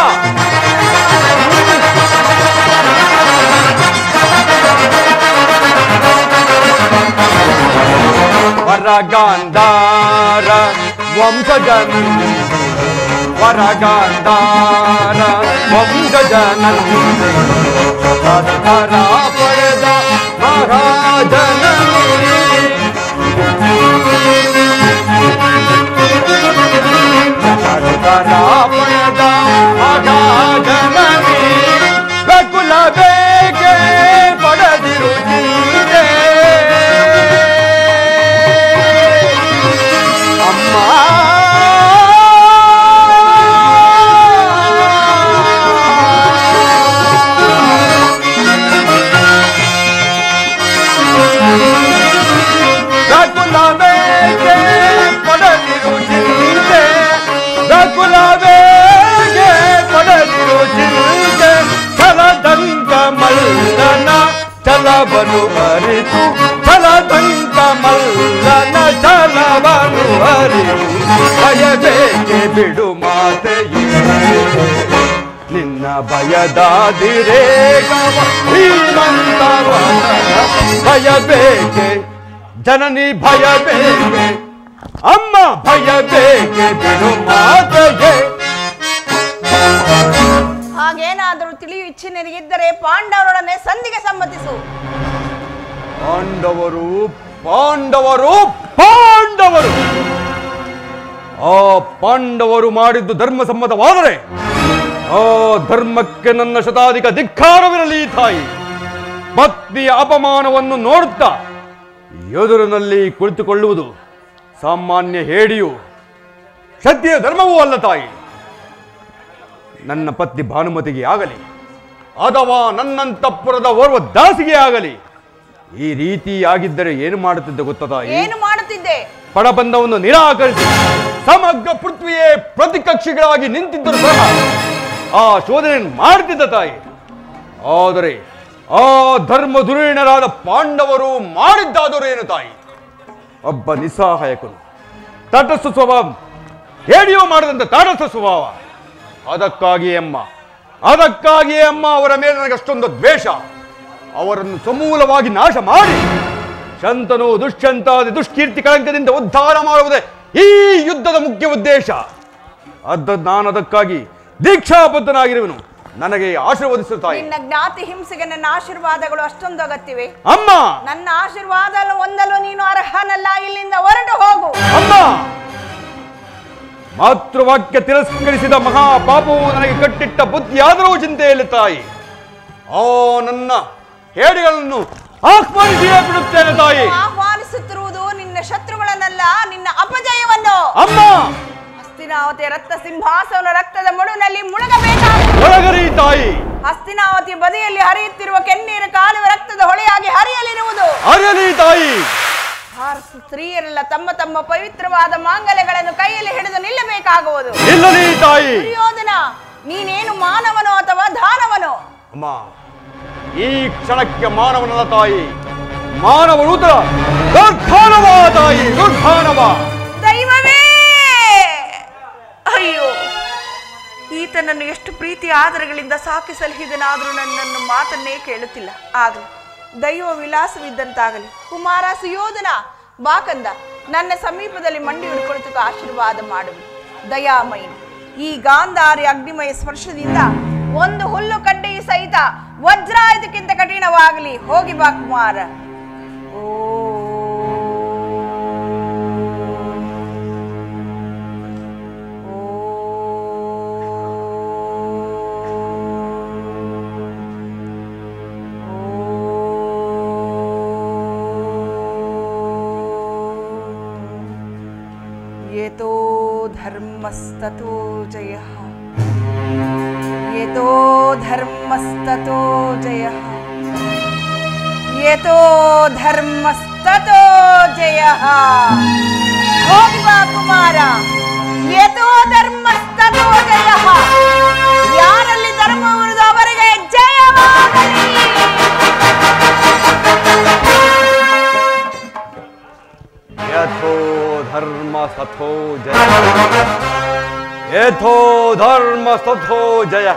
ವರಗಾಂಧಾರ ವಂಶಜ, ವರಗಾಂಧಾರ ಮಲ್ಲನಂತೆ ಶತಾಧಿಕಾರ ಪಡೆದ ಮಹಾಜನನಿ ಶತಾಧಿಕಾರ ಪಡೆದ ಮಹಾಜನನಿ ರಕುಲ ಬೇಗೆ ಪಡೆದಿರುತ್ತೀರೆ ಅಮ್ಮ ಛಲದಂಕ ಮಲ್ಲನ ಛಲವನ್ನು ಅರಿತು ಛಲದಂಕ ಮಲ್ಲನ ಛಲವನ್ನು ಅರಿತು ಭಯಬೇಕೆ ಬಿಡು ಮಾತೆಯೇ ನಿನ್ನ ಭಯದಾದಿರೇಗವ ಶ್ರೀಮಂತವನ ಭಯಬೇಕೆ ಜನನಿ ಭಯಬೇಕೆ ಅಮ್ಮ ಭಯಬೇಕೆ ಬಿಡು ಮಾತೆಯೇ ಹಾಗೇನಾದರೂ ತಿಳಿಯು ಇಚ್ಛೆ ನಿನಗಿದ್ದರೆ ಪಾಂಡವರೊಡನೆ ಸಂಧಿಗೆ ಸಮ್ಮತಿಸು ಪಾಂಡವರು ಪಾಂಡವರು ಪಾಂಡವರು ಆ ಪಾಂಡವರು ಮಾಡಿದ್ದು ಧರ್ಮಸಮ್ಮತವಾದರೆ ಆ ಧರ್ಮಕ್ಕೆ ನನ್ನ ಶತಾಧಿಕ ಧಿಕ್ಕಾರವಿರಲಿ ತಾಯಿ ಪತ್ನಿಯ ಅಪಮಾನವನ್ನು ನೋಡುತ್ತಾ ಎದುರಿನಲ್ಲಿ ಕುಳಿತುಕೊಳ್ಳುವುದು ಸಾಮಾನ್ಯ ಹೇಡಿಯು ಕ್ಷತ್ರಿಯ ಧರ್ಮವೂ ಅಲ್ಲ ತಾಯಿ ನನ್ನ ಪತ್ನಿ ಭಾನುಮತಿಗೆ ಆಗಲಿ ಅಥವಾ ನನ್ನಂತಃಪುರದ ಓರ್ವ ದಾಸಿಗೆ ಆಗಲಿ ಈ ರೀತಿ ಆಗಿದ್ದರೆ ಏನು ಮಾಡುತ್ತಿದ್ದೆ ಗೊತ್ತಾ ತಾಯಿ ಏನು ಮಾಡುತ್ತಿದ್ದೆ ಪಡಬಂಧವನ್ನು ನಿರಾಕರಿಸಿ ಸಮಗ್ರ ಪೃಥ್ವಿಯೇ ಪ್ರತಿಕಕ್ಷಿಗಳಾಗಿ ನಿಂತಿದ್ದರು ಸಹ ಆ ಶೋಧನೆಯನ್ನು ಮಾಡುತ್ತಿದ್ದ ತಾಯಿ ಆದರೆ ಆ ಧರ್ಮ ಧುರೀಣರಾದ ಪಾಂಡವರು ಮಾಡಿದ್ದಾದರೂ ಏನು ತಾಯಿ ಒಬ್ಬ ನಿಸ್ಸಹಾಯಕನು ತಟಸ್ಥ ಸ್ವಭಾವ ಹೇಡಿಯೋ ಮಾಡಿದಂತೆ ತಟಸ್ಥ ಸ್ವಭಾವ ಅದಕ್ಕಾಗಿಯೇ ಅಮ್ಮ ಅವರ ಮೇಲೆ ನನಗೆ ಅಷ್ಟೊಂದು ದ್ವೇಷ ಅವರನ್ನು ಸಮೂಲವಾಗಿ ನಾಶ ಮಾಡಿ ಶಂತನು ದುಷ್ಯಂತಾದಿ ದುಷ್ಕೀರ್ತಿ ಕಳಂಕದಿಂದ ಉದ್ಧಾರ ಮಾಡುವುದೇ ಈ ಯುದ್ಧದ ಮುಖ್ಯ ಉದ್ದೇಶ ನಾನು ಅದಕ್ಕಾಗಿ ದೀಕ್ಷಾಬದ್ಧನಾಗಿರುವನು ನನಗೆ ಆಶೀರ್ವದಿಸುತ್ತಾಯಿ ನಿನ್ನ ಜ್ಞಾತಿ ಹಿಂಸೆಗೆ ನನ್ನ ಆಶೀರ್ವಾದಗಳು ಅಷ್ಟೊಂದು ಅಗತ್ಯವೆ ಅಮ್ಮ ನನ್ನ ಆಶೀರ್ವಾದ ಹೊಂದಲು ನೀನು ಅರ್ಹನಲ್ಲ ಇಲ್ಲಿಂದ ಹೊರಟು ಹೋಗು ಅಮ್ಮ ಮಾತೃವಾಕ್ಯ ತಿರಸ್ಕರಿಸಿದ ಮಹಾಪಾಪವು ನನಗೆ ಕಟ್ಟಿಟ್ಟ ಬುದ್ಧಿಯಾದರೂ ಚಿಂತೆಯಲ್ಲಿ ತಾಯಿ ಆ ನನ್ನ ಹೇಡಿಗಳನ್ನು ಆಹ್ವಾನಿಸಿಯೇ ಬಿಡುತ್ತೇನೆ ತಾಯಿ ಆಹ್ವಾನಿಸುತ್ತಿರುವುದು ನಿನ್ನ ಶತ್ರುಗಳನ್ನಲ್ಲ ನಿನ್ನ ಅಪಜಯವನ್ನು ಅಮ್ಮ ಹಸ್ತಿನಾವತಿ ರಕ್ತ ಸಿಂಹಾಸನ ರಕ್ತದ ಮುಳುನಲ್ಲಿ ಮುಳುಗಬೇಕಾದ ಒಳಗರಿ ತಾಯಿ ಹಸ್ತಿನಾವತಿ ಬದಿಯಲ್ಲಿ ಹರಿಯುತ್ತಿರುವ ಕೆನ್ನೀರು ಕಾಲುವೆ ರಕ್ತದ ಹೊಳೆಯಾಗಿ ಹರಿಯಲಿರುವುದು ಅರಿಯಲಿ ತಾಯಿ ಸ್ತ್ರೀಯರೆಲ್ಲ ತಮ್ಮ ತಮ್ಮ ಪವಿತ್ರವಾದ ಮಾಂಗಲ್ಯಗಳನ್ನು ಕೈಯಲ್ಲಿ ಹಿಡಿದು ನಿಲ್ಲಬೇಕಾಗುವುದು ನಿಲ್ಲಲಿ ತಾಯಿ ದುರ್ಯೋಧನ ನೀನೇನು ಮಾನವನೋ ಅಥವಾ ದಾನವನೋ ಅಮ್ಮ ಈ ಕ್ಷಣಕ್ಕೆ ಮಾನವನಲ್ಲ ತಾಯಿ ಮಾನವನೂತರ ದುರ್ಧಾನವ ತಾಯಿ ದುರ್ಧಾನವ ದೈವವೇ ಅಯ್ಯೋ ಈತನನ್ನು ಎಷ್ಟು ಪ್ರೀತಿ ಆದರಗಳಿಂದ ಸಾಕಿ ಸಲಹಿದನಾದರೂ ನನ್ನನ್ನು ಮಾತನ್ನೇ ಕೇಳುತ್ತಿಲ್ಲ ಆಗಲಿ ದೈವ ವಿಲಾಸವಿದ್ದಂತಾಗಲಿ ಕುಮಾರ ಸುಯೋಧನ ಬಾಕಂದ ನನ್ನ ಸಮೀಪದಲ್ಲಿ ಮಂಡಿ ಹಿಡ್ಕೊಳ್ತಕ್ಕ ಆಶೀರ್ವಾದ ಮಾಡುವುದು ದಯಾಮಯಿ ಈ ಗಾಂಧಾರಿ ಅಗ್ನಿಮಯ ಸ್ಪರ್ಶದಿಂದ ಒಂದು ಹುಲ್ಲು ಕಡ್ಡೆಯು ಸಹಿತ ವಜ್ರಾಯುಧಕ್ಕಿಂತ ಕಠಿಣವಾಗಲಿ ಹೋಗಿ ಬಾ ಕುಮಾರ येतो धर्मस्ततो जयः येतो धर्मस्ततो जयः येतो धर्मस्ततो जयः ಹೋಗಿ ಬಾ ಕುಮಾರ येतो धर्मस्ततो जयः ಯಾರಲ್ಲಿ ಧರ್ಮವಿರುವುದು ಅವರಿಗೆ ಜಯವಾಗಲಿ ಯಥೋ ಧರ್ಮ ಸಥೋ ಜಯ ಯಥೋ ಧರ್ಮ ಸಥೋ ಜಯ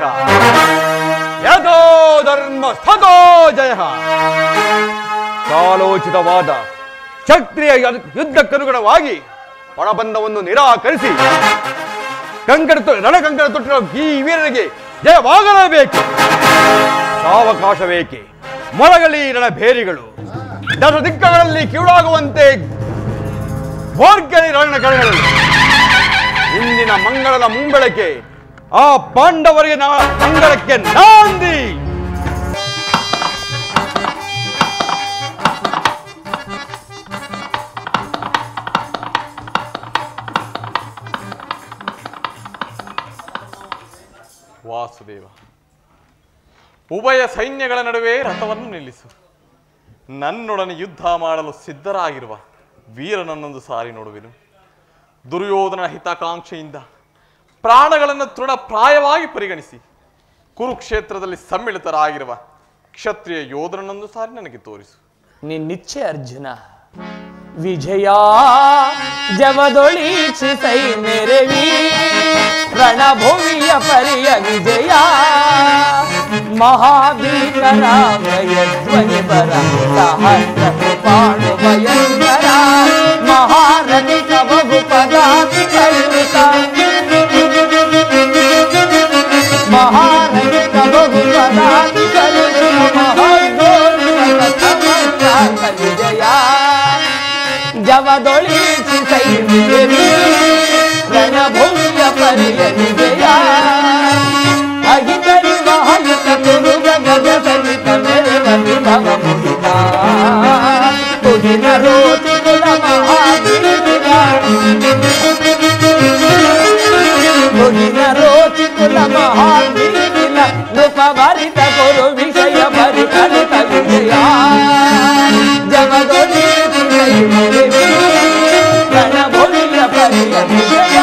ಯಥೋ ಧರ್ಮ ಸಥೋ ಜಯ ಕಾಲೋಚಿತವಾದ ಕ್ಷತ್ರಿಯ ಯುದ್ಧಕ್ಕನುಗುಣವಾಗಿ ಪಣಬಂಧವನ್ನು ನಿರಾಕರಿಸಿ ರಣಕಂಕಣ ತೊಟ್ಟಿರುವ ಈ ವೀರನಿಗೆ ಜಯವಾಗಲೇಬೇಕು. ಸಾವಕಾಶವೇಕೆ, ಮೊಳಗಲಿ ನನ್ನ ಭೇರಿಗಳು. ದಶ ದಿಕ್ಕಗಳಲ್ಲಿ ಕಿವುಡಾಗುವಂತೆ ಬೋರ್ಗಲಿ ರಣಕರಗಳಲ್ಲಿ. ಇಂದಿನ ಮಂಗಳದ ಮುಂಬೆಳಕೆ ಆ ಪಾಂಡವರಿಗೆ ಮಂಗಳಕ್ಕೆ ನಾಂದಿ. ವಾಸುದೇವ, ಉಭಯ ಸೈನ್ಯಗಳ ನಡುವೆ ರಥವನ್ನು ನಿಲ್ಲಿಸು. ನನ್ನೊಡನೆ ಯುದ್ಧ ಮಾಡಲು ಸಿದ್ಧರಾಗಿರುವ ವೀರನನ್ನೊಂದು ಸಾರಿ ನೋಡುವೆನು. ದುರ್ಯೋಧನ ಹಿತಾಕಾಂಕ್ಷೆಯಿಂದ ಪ್ರಾಣಗಳನ್ನು ತೃಣಪ್ರಾಯವಾಗಿ ಪರಿಗಣಿಸಿ ಕುರುಕ್ಷೇತ್ರದಲ್ಲಿ ಸಮ್ಮಿಳಿತರಾಗಿರುವ ಕ್ಷತ್ರಿಯ ಯೋಧನನ್ನೊಂದು ಸಾರಿ ನನಗೆ ತೋರಿಸು. ನಿನ್ನಿಚ್ಛೆ ಅರ್ಜುನ. ವಿಜಯ ಜವದೊಳೀಕ್ಷಿಸೈ ನೆರವಿ ರಣಭೂಮಿಯ ಪರಿಯ ವಿಜಯ ಮಹಾಭೀಕರ ಭಯಧ್ವನಿ ಬರ ಸಹಸ್ರ ಕೃಪಾಣು ಭಯಂಕರ ಮಹಾರಥಿ ಬಹು ಪದಾತಿ ಕಲಿತ ಮಹಾರಥಿ ಬಹು ಪದಾತಿ ಕಲಿತ ವಿಜಯ ಜವದೊಳೀಕ್ಷಿಸೈ ನೆರವಿ ರಣಭೂಮಿಯ ಪರಿಯ ವಿಜಯ ಅಹಿತರಿ ಮಹಾಯುತ ಕುರುಗ ಗಜ ಸಹಿತ ಮೆರೆವ ವಿಭವ ಮುಗಿತ ತುದಿನ ರೋಚಿ ಕುಲ ಮಹಾವೀರ ತುದಿನ ರೋಚಿ ಕುಲ ಮಹಾವೀರ ನೃಪ ಭರಿತ ಕುರು ವಿಷಯ ಪರಿಕಲಿತ ವಿಜಯ ಜಗದೊಳೀಕ್ಷಿಸೈ ನೆರವಿ ರಣಭೂಮಿಯ ಪರಿಯ ವಿಜಯ.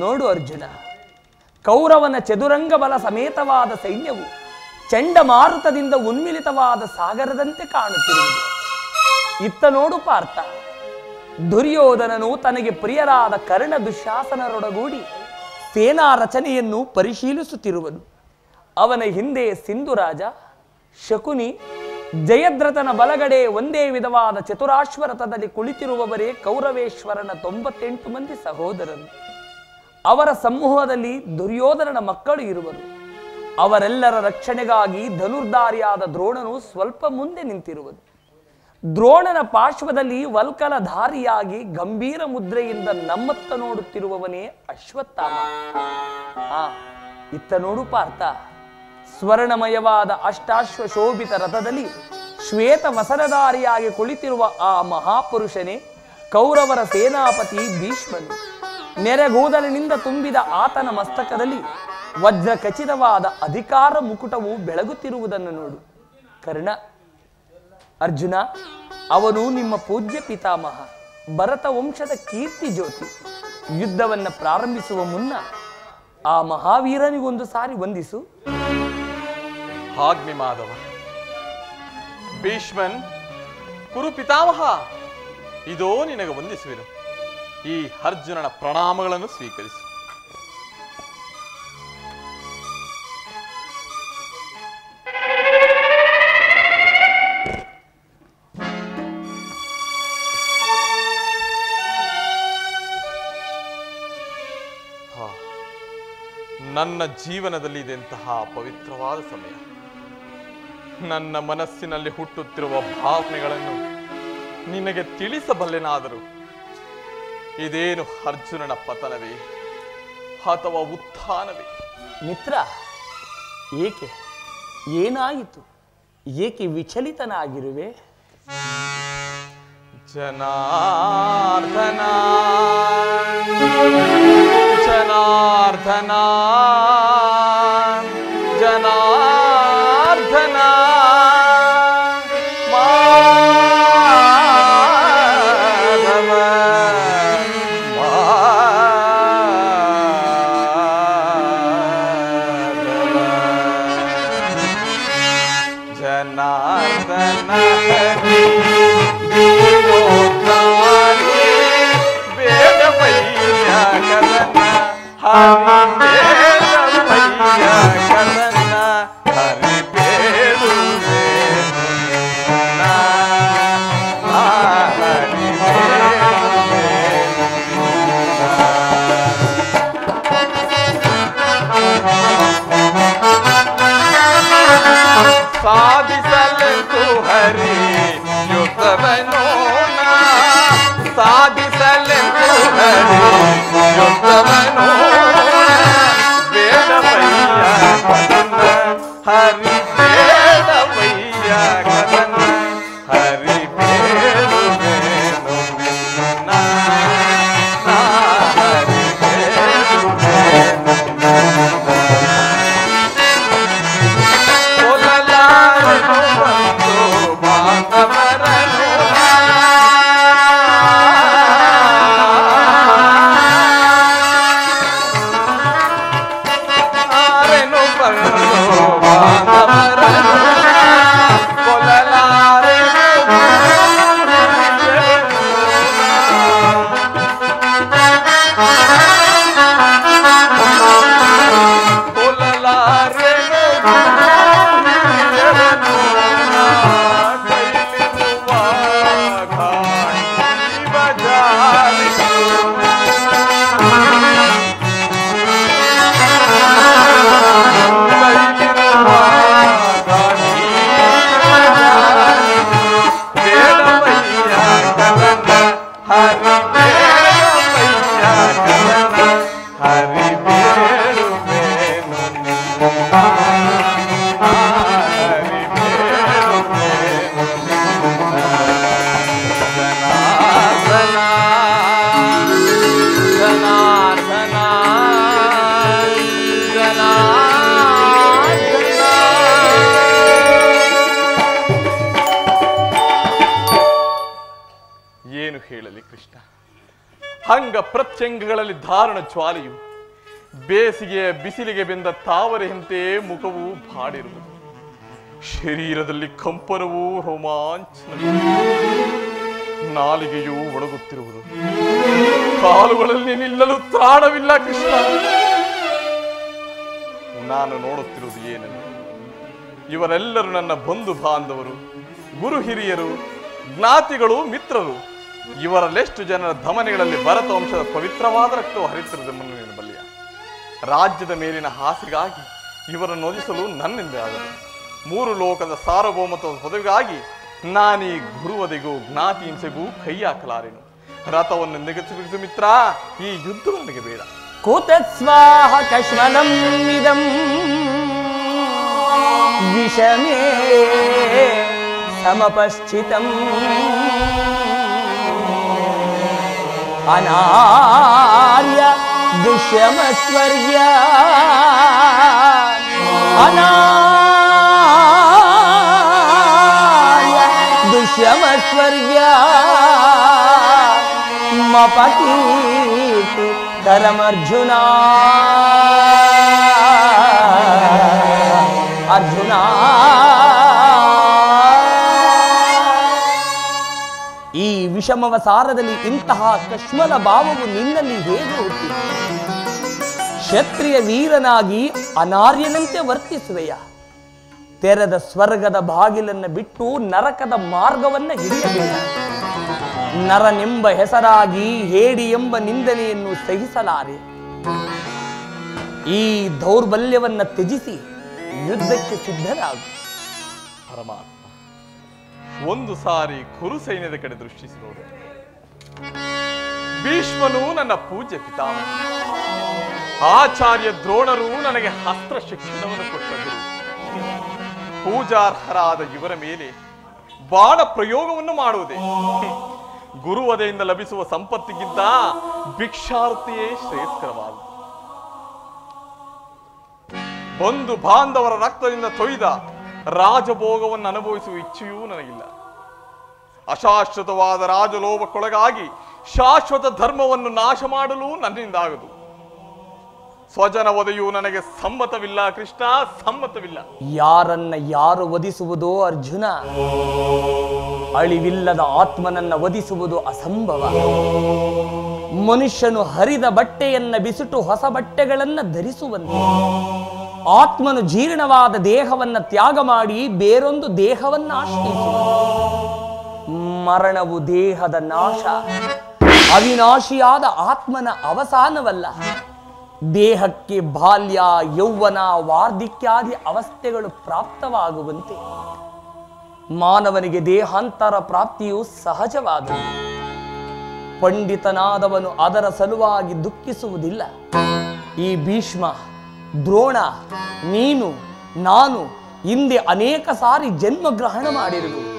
ನೋಡು ಅರ್ಜುನ, ಕೌರವನ ಚದುರಂಗ ಬಲ ಸಮೇತವಾದ ಸೈನ್ಯವು ಚಂಡಮಾರುತದಿಂದ ಉನ್ಮಿಲಿತವಾದ ಸಾಗರದಂತೆ ಕಾಣುತ್ತಿರುವುದು. ಇತ್ತ ನೋಡು ಪಾರ್ಥ, ದುರ್ಯೋಧನನು ತನಗೆ ಪ್ರಿಯರಾದ ಕರ್ಣ ದುಶ್ಯಾಸನರೊಡಗೂಡಿ ಸೇನಾ ರಚನೆಯನ್ನು ಪರಿಶೀಲಿಸುತ್ತಿರುವನು. ಅವನ ಹಿಂದೆ ಸಿಂಧುರಾಜ, ಶಕುನಿ, ಜಯದ್ರಥನ ಬಲಗಡೆ ಒಂದೇ ವಿಧವಾದ ಚತುರಾಶ್ವರಥದಲ್ಲಿ ಕುಳಿತಿರುವವರೇ ಕೌರವೇಶ್ವರನ 98 ಮಂದಿ ಸಹೋದರರು. ಅವರ ಸಮೂಹದಲ್ಲಿ ದುರ್ಯೋಧನನ ಮಕ್ಕಳು ಇರುವರು. ಅವರೆಲ್ಲರ ರಕ್ಷಣೆಗಾಗಿ ಧನುರ್ಧಾರಿಯಾದ ದ್ರೋಣನು ಸ್ವಲ್ಪ ಮುಂದೆ ನಿಂತಿರುವುದು. ದ್ರೋಣನ ಪಾರ್ಶ್ವದಲ್ಲಿ ವಲ್ಕಲಧಾರಿಯಾಗಿ ಗಂಭೀರ ಮುದ್ರೆಯಿಂದ ನಮ್ಮತ್ತ ನೋಡುತ್ತಿರುವವನೇ ಅಶ್ವತ್ಥಾಮ. ಇತ್ತ ನೋಡು ಪಾರ್ಥ, ಸ್ವರ್ಣಮಯವಾದ ಅಷ್ಟಾಶ್ವ ಶೋಭಿತ ರಥದಲ್ಲಿ ಶ್ವೇತ ವಸನಧಾರಿಯಾಗಿ ಕುಳಿತಿರುವ ಆ ಮಹಾಪುರುಷನೇ ಕೌರವರ ಸೇನಾಪತಿ ಭೀಷ್ಮನು. ನೆರೆಗೂದಲಿನಿಂದ ತುಂಬಿದ ಆತನ ಮಸ್ತಕದಲ್ಲಿ ವಜ್ರ ಖಚಿತವಾದ ಅಧಿಕಾರ ಮುಕುಟವು ಬೆಳಗುತ್ತಿರುವುದನ್ನು ನೋಡು. ಕರ್ಣ, ಅರ್ಜುನ, ಅವನು ನಿಮ್ಮ ಪೂಜ್ಯ ಪಿತಾಮಹ ಭರತ ವಂಶದ ಕೀರ್ತಿ ಜ್ಯೋತಿ. ಯುದ್ಧವನ್ನ ಪ್ರಾರಂಭಿಸುವ ಮುನ್ನ ಆ ಮಹಾವೀರನಿಗೊಂದು ಸಾರಿ ವಂದಿಸು. ಆಜ್ಞೆ ಮಾಧವ. ಭೀಷ್ಮನ್, ಕುರು ಪಿತಾಮಹ, ಇದೋ ನಿನಗೆ ವಂದಿಸುವೆನು. ಈ ಅರ್ಜುನನ ಪ್ರಣಾಮಗಳನ್ನು ಸ್ವೀಕರಿಸು. ನನ್ನ ಜೀವನದಲ್ಲಿ ಇದೆಂತಹ ಪವಿತ್ರವಾದ ಸಮಯ. ನನ್ನ ಮನಸ್ಸಿನಲ್ಲಿ ಹುಟ್ಟುತ್ತಿರುವ ಭಾವನೆಗಳನ್ನು ನಿನಗೆ ತಿಳಿಸಬಲ್ಲೆನಾದರೂ ಇದೇನು ಅರ್ಜುನನ ಪತನವೇ ಅಥವಾ ಉತ್ಥಾನವೇ? ಮಿತ್ರ, ಏಕೆ, ಏನಾಯಿತು? ಏಕೆ ವಿಚಲಿತನಾಗಿರುವೆ? ಜನಾರ್ದನ ಜನಾರ್ದನ ಜನಾರ್ದನ ಮಾಧವ ಜನಾರ್ದನ ಬೇಡ ಬೈಯ ಕದನ ಹರಿ ಯುದ್ಧವನ್ನು ಸಾಧಿಸಲೆಂದು ಹರಿ ಯುದ್ಧವನ್ನು ಬೇಡವಯ್ಯ ಕದನ ಹರಿ ಬೇಡವಯ್ಯ ಕದನ ಹರಿ ಬೇಡುವೆನು ನಿನ್ನ ಹರಿ ಬೇಡುವೆನು ಕೊಲ್ಲಲಾರೆನು ಬಂತು ಬಾಂಧವರನು ಆರೆನು ಬಂತು ಬಾಂಧವರನು ಕೊಲ್ಲಲಾರೆನು ಕೊಲ್ಲಲಾರೆನು ಹರಿ ಬೇಡುವೆನು ಹರಿ ಬೇಡುವೆನು ಜನಾರ್ದನ ಜನಾರ್ದನ ಏನು ಹೇಳಲಿ ಕೃಷ್ಣ, ಅಂಗ ಪ್ರತ್ಯಂಗಗಳಲ್ಲಿ ಧಾರಣ ಜ್ವಾಲೆಯು ಬೇಸಿಗೆಯ ಬಿಸಿಲಿಗೆ ಬೆಂದ ತಾವರೆಯಂತೆಯೇ ಮುಖವು ಬಾಡಿರುವುದು, ಶರೀರದಲ್ಲಿ ಕಂಪನವೂ ರೋಮಾಂಚನ, ನಾಲಿಗೆಯೂ ಒಣಗುತ್ತಿರುವುದು, ಕಾಲುಗಳಲ್ಲಿ ನಿಲ್ಲಲು ತ್ರಾಣವಿಲ್ಲ ಕೃಷ್ಣ. ನಾನು ನೋಡುತ್ತಿರುವುದು ಏನೆಂದು, ಇವರೆಲ್ಲರೂ ನನ್ನ ಬಂಧು ಬಾಂಧವರು, ಗುರು ಹಿರಿಯರು, ಜ್ಞಾತಿಗಳು, ಮಿತ್ರರು. ಇವರಲ್ಲೆಷ್ಟು ಜನರ ಧಮನಿಗಳಲ್ಲಿ ಭರತ ವಂಶದ ಪವಿತ್ರವಾದ ರಕ್ತವು ಹರಿತಿರುವುದನ್ನು ನೀನು ಬಲ್ಲಿಯ. ರಾಜ್ಯದ ಮೇಲಿನ ಹಾಸಿಗಾಗಿ ಇವರನ್ನು ಒದಿಸಲು ನನ್ನಿಂದ ಆಗದು. 3 ಲೋಕದ ಸಾರ್ವಭೌಮತ್ವದ ಪದವಿಗಾಗಿ ನಾನೀ ಗುರುವದೆಗೂ ಜ್ಞಾತಿ ಹಿಂಸೆಗೂ ಕೈ ಹಾಕಲಾರೆನು. ರಥವನ್ನು ನಿಗದಿಸು ಮಿತ್ರ, ಈ ಯುದ್ಧವು ನನಗೆ ಬೇಡ. ಕೂತಸ್ವಾಹ ಕಶ್ಮಲಂ ಇದಂ ವಿಷಮೇ ಸಮಪಶ್ಚಿತಂ ಅನಾರ್ಯ ದುಷ್ಯಮಸ್ವರ್ಯ ಅನಾರ್ಯ ದುಷ್ಯಮಸ್ವರ್ಯ ಮಪಕೀರ್ತಿ ಕರಮರ್ಜುನ ಅರ್ಜುನ. ಈ ವಿಷಮವ ಸಾರದಲ್ಲಿ ಇಂತಹ ಕಶ್ಮಲ ಭಾವವು ನಿನ್ನಲ್ಲಿ ಹೇಗೆ ಹುಟ್ಟಿತು? ಕ್ಷತ್ರಿಯ ವೀರನಾಗಿ ಅನಾರ್ಯನಂತೆ ವರ್ತಿಸುವೆಯ? ತೆರೆದ ಸ್ವರ್ಗದ ಬಾಗಿಲನ್ನು ಬಿಟ್ಟು ನರಕದ ಮಾರ್ಗವನ್ನ ಹಿಡಿಯಬೇಡ. ನರನೆಂಬ ಹೆಸರಾಗಿ ಹೇಡಿ ಎಂಬ ನಿಂದನೆಯನ್ನು ಸಹಿಸಲಾರೆ. ಈ ದೌರ್ಬಲ್ಯವನ್ನ ತ್ಯಜಿಸಿ ಯುದ್ಧಕ್ಕೆ ಸಿದ್ಧರಾಗು. ಪರಮಾತ್ಮ, ಒಂದು ಸಾರಿ ಕುರು ಸೈನ್ಯದ ಕಡೆ ದೃಷ್ಟಿಸಿ ನೋಡು. ಭೀಷ್ಮನು ನನ್ನ ಪೂಜ್ಯ ಪಿತಾಮಹ, ಆಚಾರ್ಯ ದ್ರೋಣರು ನನಗೆ ಅಸ್ತ್ರ ಶಿಕ್ಷಣವನ್ನು ಕೊಟ್ಟರು. ಪೂಜಾರ್ಹರಾದ ಇವರ ಮೇಲೆ ಬಾಣ ಪ್ರಯೋಗವನ್ನು ಮಾಡುವುದೇ? ಗುರುವದೆಯಿಂದ ಲಭಿಸುವ ಸಂಪತ್ತಿಗಿಂತ ಭಿಕ್ಷಾರ್ತಿಯೇ ಶ್ರೇಷ್ಠವಾದ. ಬಂಧು ಬಾಂಧವರ ರಕ್ತದಿಂದ ತೊಯ್ದ ರಾಜಭೋಗವನ್ನು ಅನುಭವಿಸುವ ಇಚ್ಛೆಯೂ ನನಗಿಲ್ಲ. ಅಶಾಶ್ವತವಾದ ರಾಜಲೋಭಕ್ಕೊಳಗಾಗಿ ಶಾಶ್ವತ ಧರ್ಮವನ್ನು ನಾಶ ಮಾಡಲು ನನ್ನಿಂದಾಗದು. ಸ್ವಜನ ವಧೆಯು ನನಗೆ ಸಮ್ಮತವಿಲ್ಲ ಕೃಷ್ಣ, ಸಮ್ಮತವಿಲ್ಲ. ಯಾರನ್ನ ಯಾರು ವಧಿಸುವುದೋ ಅರ್ಜುನ? ಅಳಿವಿಲ್ಲದ ಆತ್ಮನನ್ನ ವಧಿಸುವುದು ಅಸಂಭವ. ಮನುಷ್ಯನು ಹರಿದ ಬಟ್ಟೆಯನ್ನ ಬಿಸಿಟು ಹೊಸ ಬಟ್ಟೆಗಳನ್ನ ಧರಿಸುವಂತೆ ಆತ್ಮನು ಜೀರ್ಣವಾದ ದೇಹವನ್ನ ತ್ಯಾಗ ಮಾಡಿ ಬೇರೊಂದು ದೇಹವನ್ನ ಆಶ್ರಯಿಸುವುದು. ಮರಣವು ದೇಹದ ನಾಶ, ಅವಿನಾಶಿಯಾದ ಆತ್ಮನ ಅವಸಾನವಲ್ಲ. ದೇಹಕ್ಕೆ ಬಾಲ್ಯ, ಯೌವನ, ವಾರ್ಧಿಕ್ಯಾದಿ ಅವಸ್ಥೆಗಳು ಪ್ರಾಪ್ತವಾಗುವಂತೆ ಮಾನವನಿಗೆ ದೇಹಾಂತರ ಪ್ರಾಪ್ತಿಯು ಸಹಜವಾದುದು. ಪಂಡಿತನಾದವನು ಅದರ ಸಲುವಾಗಿ ದುಃಖಿಸುವುದಿಲ್ಲ. ಈ ಭೀಷ್ಮ, ದ್ರೋಣ, ನೀನು, ನಾನು ಹಿಂದೆ ಅನೇಕ ಸಾರಿ ಜನ್ಮ ಗ್ರಹಣ ಮಾಡಿರುವೆವು,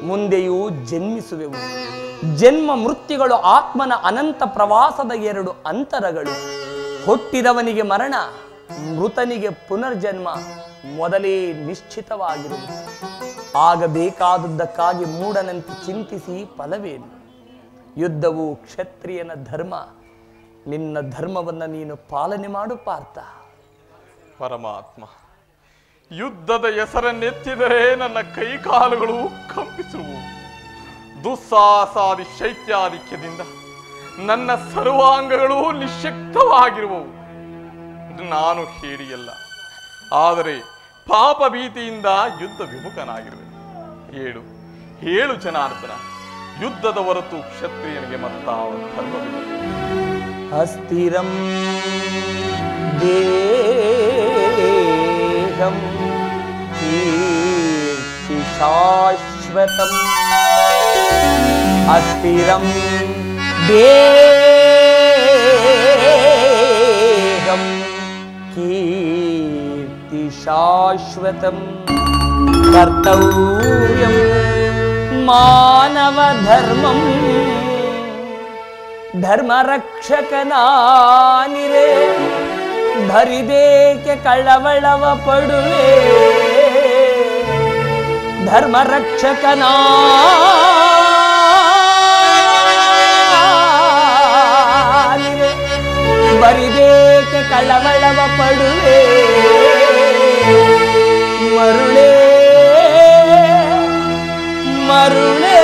ಮುಂದೆಯೂ ಜನ್ಮಿಸುವೆವು. ಜನ್ಮ ಮೃತ್ಯುಗಳು ಆತ್ಮನ ಅನಂತ ಪ್ರವಾಸದ ಎರಡು ಅಂತರಗಳು. ಹುಟ್ಟಿದವನಿಗೆ ಮರಣ, ಮೃತನಿಗೆ ಪುನರ್ಜನ್ಮ ಮೊದಲೇ ನಿಶ್ಚಿತವಾಗಿರುವುದು. ಆಗಬೇಕಾದುದಕ್ಕಾಗಿ ಮೂಢನಂತೆ ಚಿಂತಿಸಿ ಫಲವೇನು? ಯುದ್ಧವು ಕ್ಷತ್ರಿಯನ ಧರ್ಮ. ನಿನ್ನ ಧರ್ಮವನ್ನು ನೀನು ಪಾಲನೆ ಮಾಡು ಪಾರ್ಥ. ಪರಮಾತ್ಮ, ಯುದ್ಧದ ಹೆಸರನ್ನೆತ್ತಿದರೆ ನನ್ನ ಕೈಕಾಲುಗಳು ಕಂಪಿಸುವು. ದುಸ್ಸಾಹಸಾದಿ ಶೈತ್ಯಾಧಿಕ್ಯದಿಂದ ನನ್ನ ಸರ್ವಾಂಗಗಳು ನಿಶ್ಶಕ್ತವಾಗಿರುವವು. ನಾನು ಹೇಡಿಯಲ್ಲ, ಆದರೆ ಪಾಪ ಭೀತಿಯಿಂದ ಯುದ್ಧ ವಿಮುಖನಾಗಿರುವೆ. ಹೇಳು ಜನಾರ್ದನ, ಯುದ್ಧದ ಹೊರತು ಕ್ಷತ್ರಿಯನಿಗೆ ಮತ್ತಾವ ಧರ್ಮವಿಲ್ಲ. ಅಸ್ಥಿರಂ ದೇಹಂ ಕೀರ್ತಿ ಶಾಶ್ವತಂ. ಅಸ್ಥಿರಂ ದೇಹಂ ಕೀರ್ತಿ ಶಾಶ್ವತಂ. ಕರ್ತವ್ಯಂ ಮಾನವ ಧರ್ಮಂ. ಧರ್ಮ ರಕ್ಷಕನಾನಿರೆ ಭರಿದೇಕೆ ಕಳವಳವ ಪಡುವೆ. ಧರ್ಮ ರಕ್ಷಕನಾನಿರೆ ಬರಿದೇಕೆ ಕಳವಳವ ಪಡುವೆ. ಮರುಳೇ ಮರುಳೇ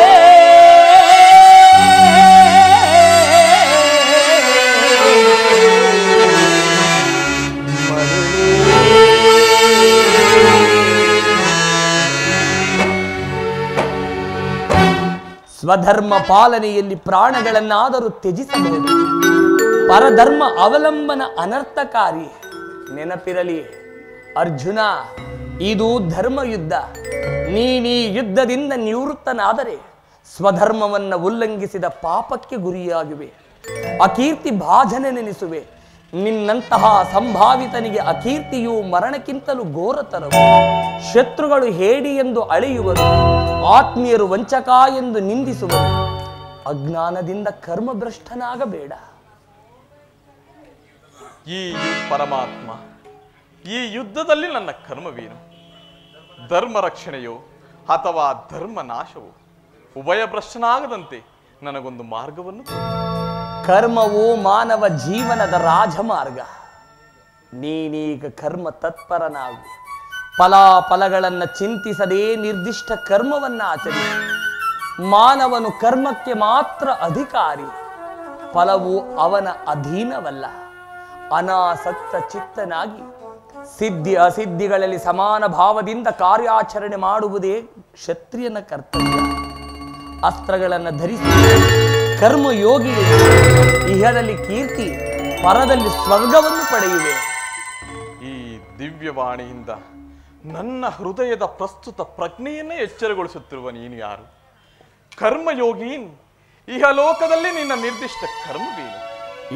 ಸ್ವಧರ್ಮ ಪಾಲನೆಯಲ್ಲಿ ಪ್ರಾಣಗಳನ್ನಾದರೂ ತ್ಯಜಿಸಬಹುದು. ಪರಧರ್ಮ ಅವಲಂಬನ ಅನರ್ಥಕಾರಿ. ನೆನಪಿರಲಿ ಅರ್ಜುನ, ಇದು ಧರ್ಮಯುದ್ಧ. ನೀನೀ ಯುದ್ಧದಿಂದ ನಿವೃತ್ತನಾದರೆ ಸ್ವಧರ್ಮವನ್ನು ಉಲ್ಲಂಘಿಸಿದ ಪಾಪಕ್ಕೆ ಗುರಿಯಾಗುವೆ, ಅಕೀರ್ತಿ ಭಾಜನೆನೆನಿಸುವೆ. ನಿನ್ನಂತಹ ಸಂಭಾವಿತನಿಗೆ ಅಕೀರ್ತಿಯು ಮರಣಕ್ಕಿಂತಲೂ ಘೋರತರವು. ಶತ್ರುಗಳು ಹೇಡಿ ಎಂದು ಅಳೆಯುವರು, ಆತ್ಮೀಯರು ವಂಚಕ ಎಂದು ನಿಂದಿಸುವರು. ಅಜ್ಞಾನದಿಂದ ಕರ್ಮಭ್ರಷ್ಟನಾಗಬೇಡ. ಪರಮಾತ್ಮ, ಈ ಯುದ್ಧದಲ್ಲಿ ನನ್ನ ಕರ್ಮವೇನು? ಧರ್ಮ ರಕ್ಷಣೆಯೋ ಅಥವಾ ಧರ್ಮ ನಾಶವೋ? ಉಭಯ ಭ್ರಷ್ಟನಾಗದಂತೆ ನನಗೊಂದು ಮಾರ್ಗವನ್ನು ಕರ್ಮವು ಮಾನವ ಜೀವನದ ರಾಜಮಾರ್ಗ. ನೀನೀಗ ಕರ್ಮ ತತ್ಪರನಾಗು. ಫಲಾಫಲಗಳನ್ನು ಚಿಂತಿಸದೇ ನಿರ್ದಿಷ್ಟ ಕರ್ಮವನ್ನು ಆಚರಿಸು. ಮಾನವನು ಕರ್ಮಕ್ಕೆ ಮಾತ್ರ ಅಧಿಕಾರಿ, ಫಲವು ಅವನ ಅಧೀನವಲ್ಲ. ಅನಾಸಕ್ತ ಚಿತ್ತನಾಗಿ ಸಿದ್ಧಿ ಅಸಿದ್ಧಿಗಳಲ್ಲಿ ಸಮಾನ ಭಾವದಿಂದ ಕಾರ್ಯಾಚರಣೆ ಮಾಡುವುದೇ ಕ್ಷತ್ರಿಯನ ಕರ್ತವ್ಯ. ಅಸ್ತ್ರಗಳನ್ನು ಧರಿಸಿ ಕರ್ಮಯೋಗಿ ಇಹದಲ್ಲಿ ಕೀರ್ತಿ, ಪರದಲ್ಲಿ ಸ್ವರ್ಗವನ್ನು ಪಡೆಯುವೆ. ಈ ದಿವ್ಯವಾಣಿಯಿಂದ ನನ್ನ ಹೃದಯದ ಪ್ರಸ್ತುತ ಪ್ರಜ್ಞೆಯನ್ನೇ ಎಚ್ಚರಗೊಳಿಸುತ್ತಿರುವ ನೀನು ಯಾರು? ಕರ್ಮಯೋಗಿ, ಇಹಲೋಕದಲ್ಲಿ ನಿನ್ನ ನಿರ್ದಿಷ್ಟ ಕರ್ಮವೇನು?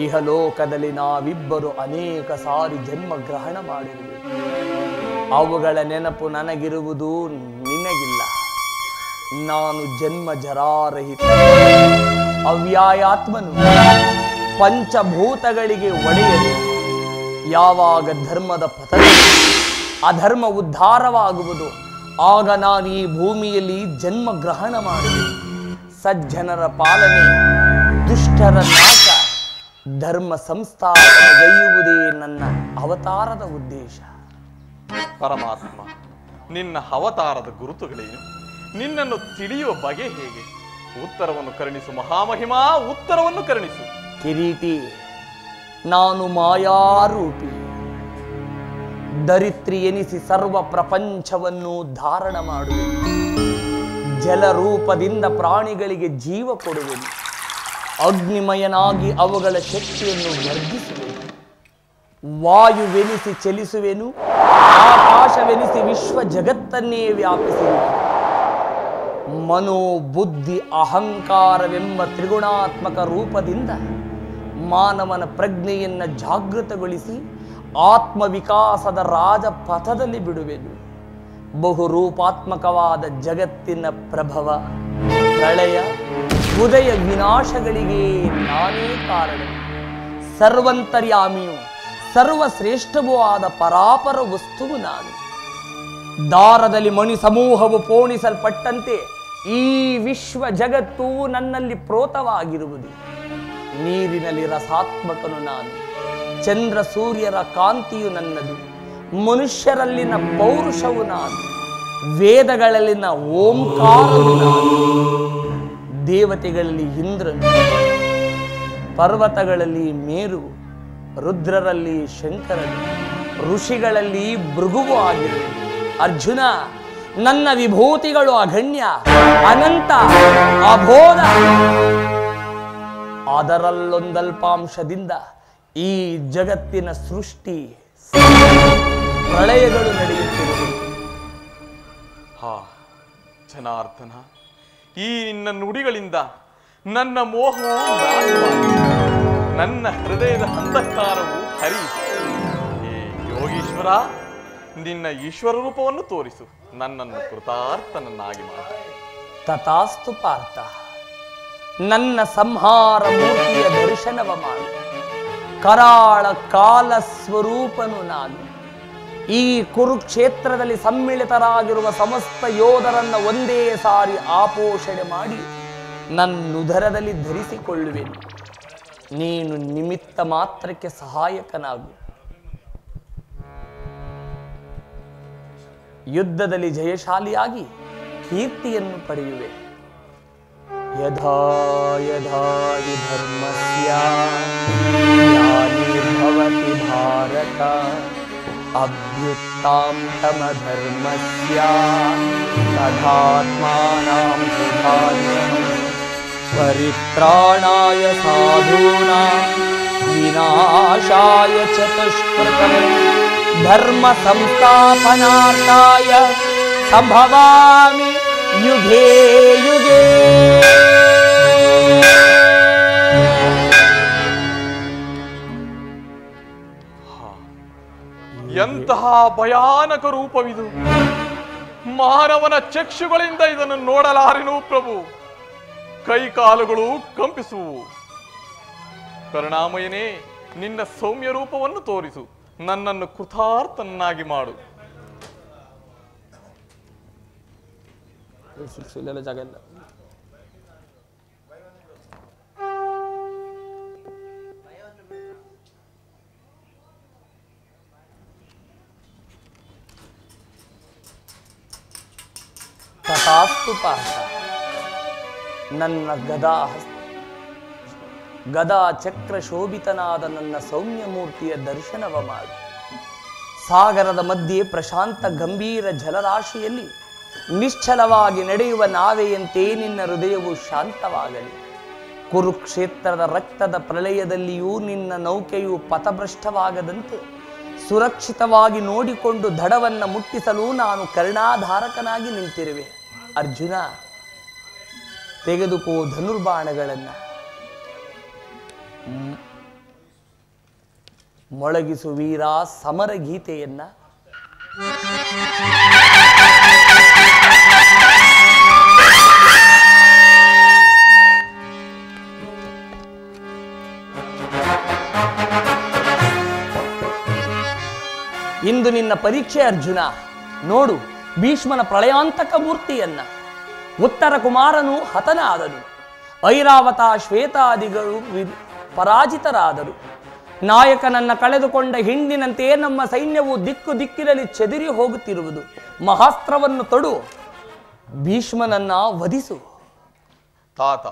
ಇಹಲೋಕದಲ್ಲಿ ನಾವಿಬ್ಬರು ಅನೇಕ ಸಾರಿ ಜನ್ಮ ಗ್ರಹಣ ಮಾಡಿರುವೆ. ಅವುಗಳ ನೆನಪು ನನಗಿರುವುದು, ನಿನಗಿಲ್ಲ. ನಾನು ಜನ್ಮ ಜರಾರಹಿತ ಅವ್ಯಾಯಾತ್ಮನು, ಪಂಚಭೂತಗಳಿಗೆ ಒಡೆಯಲು. ಯಾವಾಗ ಧರ್ಮದ ಪತನ, ಅಧರ್ಮ ಉದ್ಧಾರವಾಗುವುದು, ಆಗ ನಾನು ಈ ಭೂಮಿಯಲ್ಲಿ ಜನ್ಮ ಗ್ರಹಣ ಮಾಡುವೆ. ಸಜ್ಜನರ ಪಾಲನೆ, ದುಷ್ಟರ ನಾಶ, ಧರ್ಮ ಸಂಸ್ಥಾಪನೆಗೈಯುವುದೇ ನನ್ನ ಅವತಾರದ ಉದ್ದೇಶ. ಪರಮಾತ್ಮ, ನಿನ್ನ ಅವತಾರದ ಗುರುತುಗಳೇನು? ನಿನ್ನನ್ನು ತಿಳಿಯುವ ಬಗೆ ಹೇಗೆ? ಉತ್ತರವನ್ನು ಕರುಣಿಸು ಮಹಾಮಹಿಮಾ, ಉತ್ತರವನ್ನು ಕರುಣಿಸು. ಕಿರೀಟಿ, ನಾನು ಮಾಯಾರೂಪಿ. ದರಿತ್ರಿ ಎನಿಸಿ ಸರ್ವ ಪ್ರಪಂಚವನ್ನು ಧಾರಣ ಮಾಡುವೆನು. ಜಲರೂಪದಿಂದ ಪ್ರಾಣಿಗಳಿಗೆ ಜೀವ ಕೊಡುವೆನು. ಅಗ್ನಿಮಯನಾಗಿ ಅವುಗಳ ಶಕ್ತಿಯನ್ನು ವರ್ಧಿಸುವೆನು. ವಾಯುವೆನಿಸಿ ಚಲಿಸುವೆನು. ಆಕಾಶವೆನಿಸಿ ವಿಶ್ವ ಜಗತ್ತನ್ನೇ ವ್ಯಾಪಿಸುವೆನು. ಮನೋ ಬುದ್ಧಿ ಅಹಂಕಾರವೆಂಬ ತ್ರಿಗುಣಾತ್ಮಕ ರೂಪದಿಂದ ಮಾನವನ ಪ್ರಜ್ಞೆಯನ್ನು ಜಾಗೃತಗೊಳಿಸಿ ಆತ್ಮವಿಕಾಸದ ರಾಜಪಥದಲ್ಲಿ ಬಿಡುವೆನು. ಬಹುರೂಪಾತ್ಮಕವಾದ ಜಗತ್ತಿನ ಪ್ರಭವ, ಪ್ರಳಯ, ಉದಯ ವಿನಾಶಗಳಿಗೆ ನಾನೇ ಕಾರಣ. ಸರ್ವಂತರ್ಯಾಮಿಯು ಸರ್ವಶ್ರೇಷ್ಠವೂ ಆದ ಪರಾಪರ ವಸ್ತುವು ನಾನು. ದಾರದಲ್ಲಿ ಮಣಿ ಸಮೂಹವು ಪೋಣಿಸಲ್ಪಟ್ಟಂತೆ ಈ ವಿಶ್ವ ಜಗತ್ತು ನನ್ನಲ್ಲಿ ಪ್ರೋತವಾಗಿರುವುದು. ನೀರಿನಲ್ಲಿ ರಸಾತ್ಮಕನು ನಾನು. ಚಂದ್ರ ಸೂರ್ಯರ ಕಾಂತಿಯು ನನ್ನದು. ಮನುಷ್ಯರಲ್ಲಿನ ಪೌರುಷವು ನಾನು. ವೇದಗಳಲ್ಲಿನ ಓಂಕಾರವು ನಾನು. ದೇವತೆಗಳಲ್ಲಿ ಇಂದ್ರನು, ಪರ್ವತಗಳಲ್ಲಿ ಮೇರು, ರುದ್ರರಲ್ಲಿ ಶಂಕರನು, ಋಷಿಗಳಲ್ಲಿ ಭೃಗುವು ಆಗಿರುವೆ. ಅರ್ಜುನ, ನನ್ನ ವಿಭೂತಿಗಳು ಅಗಣ್ಯ, ಅನಂತ, ಅಬೋಧ. ಅದರಲ್ಲೊಂದಲ್ಪಾಂಶದಿಂದ ಈ ಜಗತ್ತಿನ ಸೃಷ್ಟಿ ಪ್ರಳಯಗಳು ನಡೆಯುತ್ತಿರುವುದು. ಜನಾರ್ದನ, ಈ ನಿನ್ನ ನುಡಿಗಳಿಂದ ನನ್ನ ಮೋಹವು ನಾಶವಾಗಿದೆ. ನನ್ನ ಹೃದಯದ ಅಂಧಕಾರವು ಹರಿಯಿತು. ಹೇ ಯೋಗೀಶ್ವರ, ನಿನ್ನ ಈಶ್ವರ ರೂಪವನ್ನು ತೋರಿಸು, ನನ್ನನ್ನು ಕೃತಾರ್ಥನನ್ನಾಗಿ ಮಾಡು. ತಥಾಸ್ತು ಪಾರ್ಥ, ನನ್ನ ಸಂಹಾರ ಮೂರ್ತಿಯ ದರ್ಶನವ ಮಾಡು. ಕರಾಳ ಕಾಲ ಸ್ವರೂಪನು ನಾನು. ಈ ಕುರುಕ್ಷೇತ್ರದಲ್ಲಿ ಸಮ್ಮಿಳಿತರಾಗಿರುವ ಸಮಸ್ತ ಯೋಧರನ್ನ ಒಂದೇ ಸಾರಿ ಆಪೋಷಣೆ ಮಾಡಿ ನನ್ನುದರದಲ್ಲಿ ಧರಿಸಿಕೊಳ್ಳುವೆನು. ನೀನು ನಿಮಿತ್ತ ಮಾತ್ರಕ್ಕೆ ಸಹಾಯಕನಾಗು. ಯುದ್ಧದಲ್ಲಿ ಜಯಶಾಲಿಯಾಗಿ ಕೀರ್ತಿಯನ್ನು ಪಡೆಯುವೆ. ಯಥಾ ಯಥಾ ಹಿ ಧರ್ಮಸ್ಯ ಗ್ಲಾನಿರ್ಭವತಿ ಭಾರತ ಅಭ್ಯುತ್ಥಾನಧರ್ಮಸ್ಯ ತದಾತ್ಮಾನಾಂ ಸುಧಾರ್ಯಂ ಪರಿತ್ರಾಣಾಯ ಸಾಧೂನಾಂ ವಿನಾಶಾಯ ಚ ದುಷ್ಕೃತಂ ಧರ್ಮ ಸಂಸ್ಥಾಪನಾರ್ಥಾಯ ಸಂಭವಾಮಿ ಯುಗೇ ಯುಗೇ. ಎಂತಹ ಭಯಾನಕ ರೂಪವಿದು! ಮಾನವನ ಚಕ್ಷುಗಳಿಂದ ಇದನ್ನು ನೋಡಲಾರೆನು ಪ್ರಭು. ಕೈಕಾಲುಗಳು ಕಂಪಿಸುವು. ಕರುಣಾಮಯನೇ, ನಿನ್ನ ಸೌಮ್ಯ ರೂಪವನ್ನು ತೋರಿಸು, ನನ್ನನ್ನು ಕೃತಾರ್ಥನಾಗಿ ಮಾಡು. ಜಾಗ ಇಲ್ಲ. ತಥಾಸ್ತು ಪಾರ್ಥ, ನನ್ನ ಗದಾ ಚಕ್ರ ಶೋಭಿತನಾದ ನನ್ನ ಸೌಮ್ಯ ಮೂರ್ತಿಯ ದರ್ಶನವ ಮಾಡು. ಸಾಗರದ ಮಧ್ಯೆ ಪ್ರಶಾಂತ ಗಂಭೀರ ಜಲರಾಶಿಯಲ್ಲಿ ನಿಶ್ಚಲವಾಗಿ ನಡೆಯುವ ನಾವೆಯಂತೆ ನಿನ್ನ ಹೃದಯವು ಶಾಂತವಾಗಲಿ. ಕುರುಕ್ಷೇತ್ರದ ರಕ್ತದ ಪ್ರಳಯದಲ್ಲಿಯೂ ನಿನ್ನ ನೌಕೆಯು ಪಥಭ್ರಷ್ಟವಾಗದಂತೆ ಸುರಕ್ಷಿತವಾಗಿ ನೋಡಿಕೊಂಡು ದಡವನ್ನು ಮುಟ್ಟಿಸಲು ನಾನು ಕರ್ಣಾಧಾರಕನಾಗಿ ನಿಂತಿರುವೆ. ಅರ್ಜುನ, ತೆಗೆದುಕೋ ಧನುರ್ಬಾಣಗಳನ್ನು, ಮೊಳಗಿಸು ವೀರ ಸಮರ ಗೀತೆಯನ್ನ. ಇಂದು ನಿನ್ನ ಪರೀಕ್ಷೆ ಅರ್ಜುನ. ನೋಡು ಭೀಷ್ಮನ ಪ್ರಳಯಾಂತಕ ಮೂರ್ತಿಯನ್ನ. ಉತ್ತರ ಕುಮಾರನು ಹತನಾದನು. ಐರಾವತ ಶ್ವೇತಾದಿಗಳು ಪರಾಜಿತರಾದರು. ನಾಯಕನನ್ನ ಕಳೆದುಕೊಂಡ ಹಿಂಡಿನಂತೆ ನಮ್ಮ ಸೈನ್ಯವು ದಿಕ್ಕು ದಿಕ್ಕಿನಲ್ಲಿ ಚೆದಿರಿ ಹೋಗುತ್ತಿರುವುದು. ಮಹಾಸ್ತ್ರವನ್ನು ತೊಡು, ಭೀಷ್ಮನನ್ನ ವಧಿಸು. ತಾತ,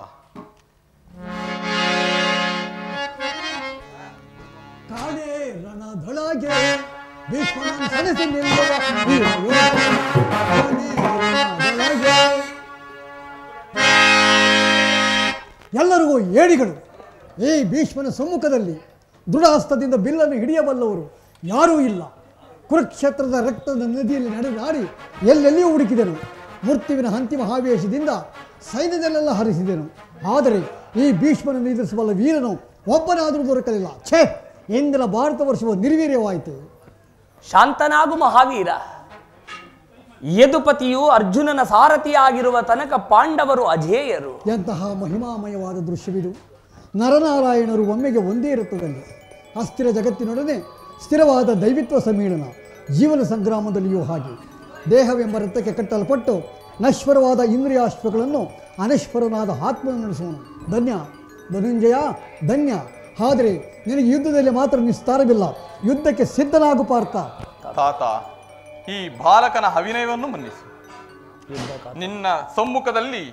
ಕಾಣೆ ರಣದೊಳಗೆ ಭೀಷ್ಮನನ್ನು ಸೆಣಸಿ ನಿಲ್ಲುವ ವೀರ ಯೋಧ. ಕಾಣೆ ರಣದೊಳಗೆ ಎಲ್ಲರಿಗೂ ಏಡಿಗಳು. ಈ ಭೀಷ್ಮನ ಸಮ್ಮುಖದಲ್ಲಿ ದೃಢಹಸ್ತದಿಂದ ಬಿಲ್ಲನ್ನು ಹಿಡಿಯಬಲ್ಲವರು ಯಾರೂ ಇಲ್ಲ. ಕುರುಕ್ಷೇತ್ರದ ರಕ್ತದ ನದಿಯಲ್ಲಿ ನಡೆದಾಡಿ ಎಲ್ಲೆಲ್ಲಿಯೂ ಹುಡುಕಿದರು. ಮೃತ್ಯುವಿನ ಅಂತಿಮ ಆವೇಶದಿಂದ ಸೈನ್ಯದಲ್ಲೆಲ್ಲ ಹರಿಸಿದೆನು. ಆದರೆ ಈ ಭೀಷ್ಮನನ್ನು ಎದುರಿಸಬಲ್ಲ ವೀರನು ಒಬ್ಬನಾದರೂ ದೊರಕಲಿಲ್ಲ. ಛೇ, ಇಂದಿನ ಭಾರತ ವರ್ಷವು ನಿರ್ವೀರ್ಯವಾಯಿತು. ಶಾಂತನಾಗು ಮಹಾವೀರ. ಯದುಪತಿಯು ಅರ್ಜುನನ ಸಾರಥಿಯಾಗಿರುವ ತನಕ ಪಾಂಡವರು ಅಜೇಯರು. ಎಂತಹ ಮಹಿಮಾಮಯವಾದ ದೃಶ್ಯವಿದು. ನರನಾರಾಯಣರು ಒಮ್ಮೆಗೆ ಒಂದೇ ರಥದಲ್ಲಿ ಅಸ್ಥಿರ ಜಗತ್ತಿನೊಡನೆ ಸ್ಥಿರವಾದ ದೈವಿತ್ವ ಸಮ್ಮಿಳನ. ಜೀವನ ಸಂಗ್ರಾಮದಲ್ಲಿಯೂ ಹಾಗೆ ದೇಹವೆಂಬ ರಥಕ್ಕೆ ಕಟ್ಟಲ್ಪಟ್ಟು ನಶ್ವರವಾದ ಇಂದ್ರಿಯಾಶ್ವಗಳನ್ನು ಅನಶ್ವರನಾದ ಆತ್ಮನ ನಡೆಸೋಣ. ಧನ್ಯ ಧನುಂಜಯ, ಧನ್ಯ. ಆದರೆ ನಿನಗೆ ಯುದ್ಧದಲ್ಲಿ ಮಾತ್ರ ನಿಸ್ತಾರವಿಲ್ಲ. ಯುದ್ಧಕ್ಕೆ ಸಿದ್ಧನಾಗು ಪಾರ್ಥ. ತಾತ, ಈ ಬಾಲಕನ ಅವಿನಯವನ್ನು ಮನ್ನಿಸು. ನಿನ್ನ ಸಮ್ಮುಖದಲ್ಲಿ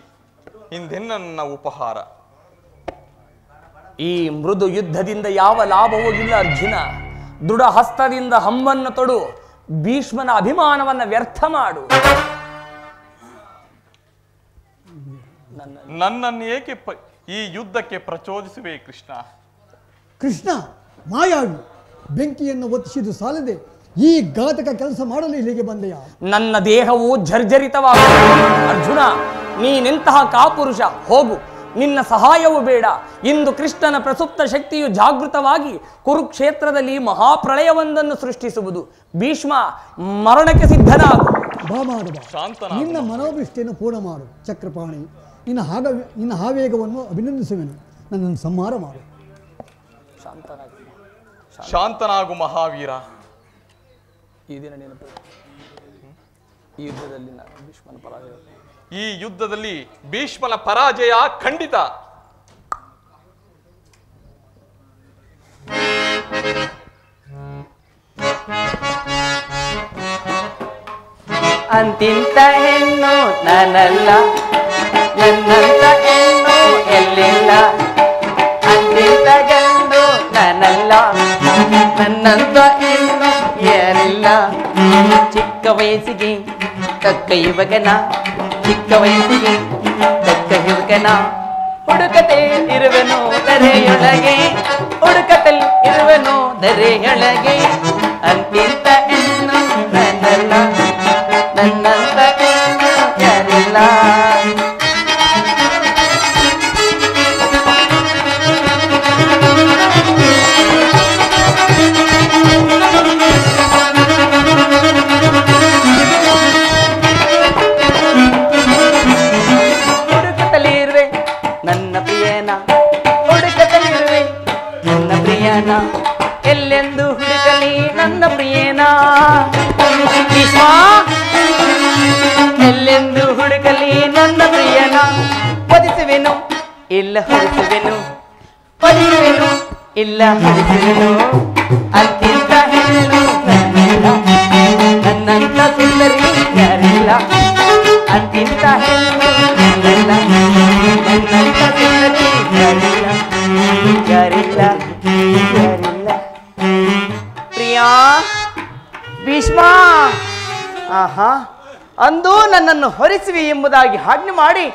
ಇಂದೆನ್ನ ನನ್ನ ಉಪಹಾರ. ಈ ಮೃದು ಯುದ್ಧದಿಂದ ಯಾವ ಲಾಭವೂ ಇಲ್ಲ ಅರ್ಜುನ. ದೃಢ ಹಸ್ತದಿಂದ ಹಮ್ಮನ್ನು ತೊಡು. ಭೀಷ್ಮನ ಅಭಿಮಾನವನ್ನ ವ್ಯರ್ಥ ಮಾಡು. ನನ್ನನ್ನು ಏಕೆ ಈ ಯುದ್ಧಕ್ಕೆ ಪ್ರಚೋದಿಸುವೆ ಕೃಷ್ಣ? ಕೃಷ್ಣ ಮಾಯಾವಿ, ಬೆಂಕಿಯನ್ನು ಒತ್ತಿಸಿದು ಸಾಲದೆ ಈ ಘಾತಕ ಕೆಲಸ ಮಾಡಲು ಇಲ್ಲಿಗೆ ಬಂದೆಯ? ನನ್ನ ದೇಹವು ಜರ್ಜರಿತವಾದ ಅರ್ಜುನ, ನೀನೆಂತಹ ಕಾಪುರುಷ. ಹೋಗು, ನಿನ್ನ ಸಹಾಯವೂ ಬೇಡ. ಇಂದು ಕೃಷ್ಣನ ಪ್ರಸುಪ್ತ ಶಕ್ತಿಯು ಜಾಗೃತವಾಗಿ ಕುರುಕ್ಷೇತ್ರದಲ್ಲಿ ಮಹಾಪ್ರಳಯವೊಂದನ್ನು ಸೃಷ್ಟಿಸುವುದು. ಭೀಷ್ಮ, ಮರಣಕ್ಕೆ ಸಿದ್ಧನಾಗು. ನಿನ್ನ ಮನೋಭಿಷ್ಟಿಯನ್ನು ಪೂರ್ಣ ಮಾಡು ಚಕ್ರಪಾಣಿ. ನಿನ್ನ ಆವೇಗವನ್ನು ಅಭಿನಂದಿಸುವೆನು. ನನ್ನನ್ನು ಸಂಹಾರ ಮಾಡು. ಶಾಂತನಾಗು ಮಹಾವೀರ. ಈ ದಿನ ನೆನಪು. ಈ ಯುದ್ಧದಲ್ಲಿ ಭೀಷ್ಮನ ಪರಾಜಯ. ಈ ಯುದ್ಧದಲ್ಲಿ ಭೀಷ್ಮನ ಪರಾಜಯ ಖಂಡಿತ. ಅಂತಿಂತ ಹೆಣ್ಣು ನಾನಲ್ಲ, ನನ್ನಂತ ಹೆಣ್ಣು ಎಲ್ಲಿಲ್ಲ. ಅಂತಿಂತ ಗಂಡು ನಾನಲ್ಲ, ನನ್ನಂತ ಹೆಣ್ಣು ಯಾರಿಲ್ಲ. ಚಿಕ್ಕ ವಯಸ್ಸಿಗೆ ತಕ್ಕ ಯುವಕನ, ಚಿಕ್ಕ ವಯಸ್ಸಿಗೆ ತಕ್ಕ ಯುವಕನ. ಹುಡುಕತೆ ಇರುವೆನು ಧರೆಯೊಳಗೆ, ಹುಡುಕತಲ್ಲಿ ಇರುವೆನು ಧರೆಯೊಳಗೆ. ಅಂತಿಂತ ಹೆಣ್ಣು ನನ್ನಲ್ಲ, ನನ್ನಂತ ಹೆಣ್ಣು ಯಾರಿಲ್ಲ. ಹುಡುಕತಲಿರುವೆ ನನ್ನ ಪ್ರಿಯನ, ಹುಡುಕತಲಿರುವೆ ನನ್ನ ಪ್ರಿಯನ. ಎಲ್ಲೆಂದು ಹುಡುಕಲಿ ನನ್ನ ಪ್ರಿಯನ. ಭೀಷ್ಮ, ಎಲ್ಲೆಂದು ಹುಡುಕಲಿ ನನ್ನ ಪ್ರಿಯನ. ಒದಿಸುವೆನು ಇಲ್ಲ ಹೊರಿಸುವೆನು, ಒದಿಸುವೆನು ಇಲ್ಲ ಹೊರಿಸುವೆನು. ಅಂತಿಂತ ಹೆಣ್ಣು ನನ್ನಿಲ್ಲ, ನನ್ನಂತ ಸುಂದರಿ ಯಾರಿಲ್ಲ. ಅಂತಿಂತ ಹೆಣ್ಣು ನನ್ನಲ್ಲ, ನನ್ನಂತ ಸುಂದರಿ ಯಾರಿಲ್ಲ, ಯಾರಿಲ್ಲ, ಯಾರಿಲ್ಲ. ಪ್ರಿಯಾ, ಭೀಷ್ಮ, ಆಹಾ, ಅಂದು ನನ್ನನ್ನು ಹೊರಿಸುವಿ ಎಂಬುದಾಗಿ ಆಜ್ಞೆ ಮಾಡಿ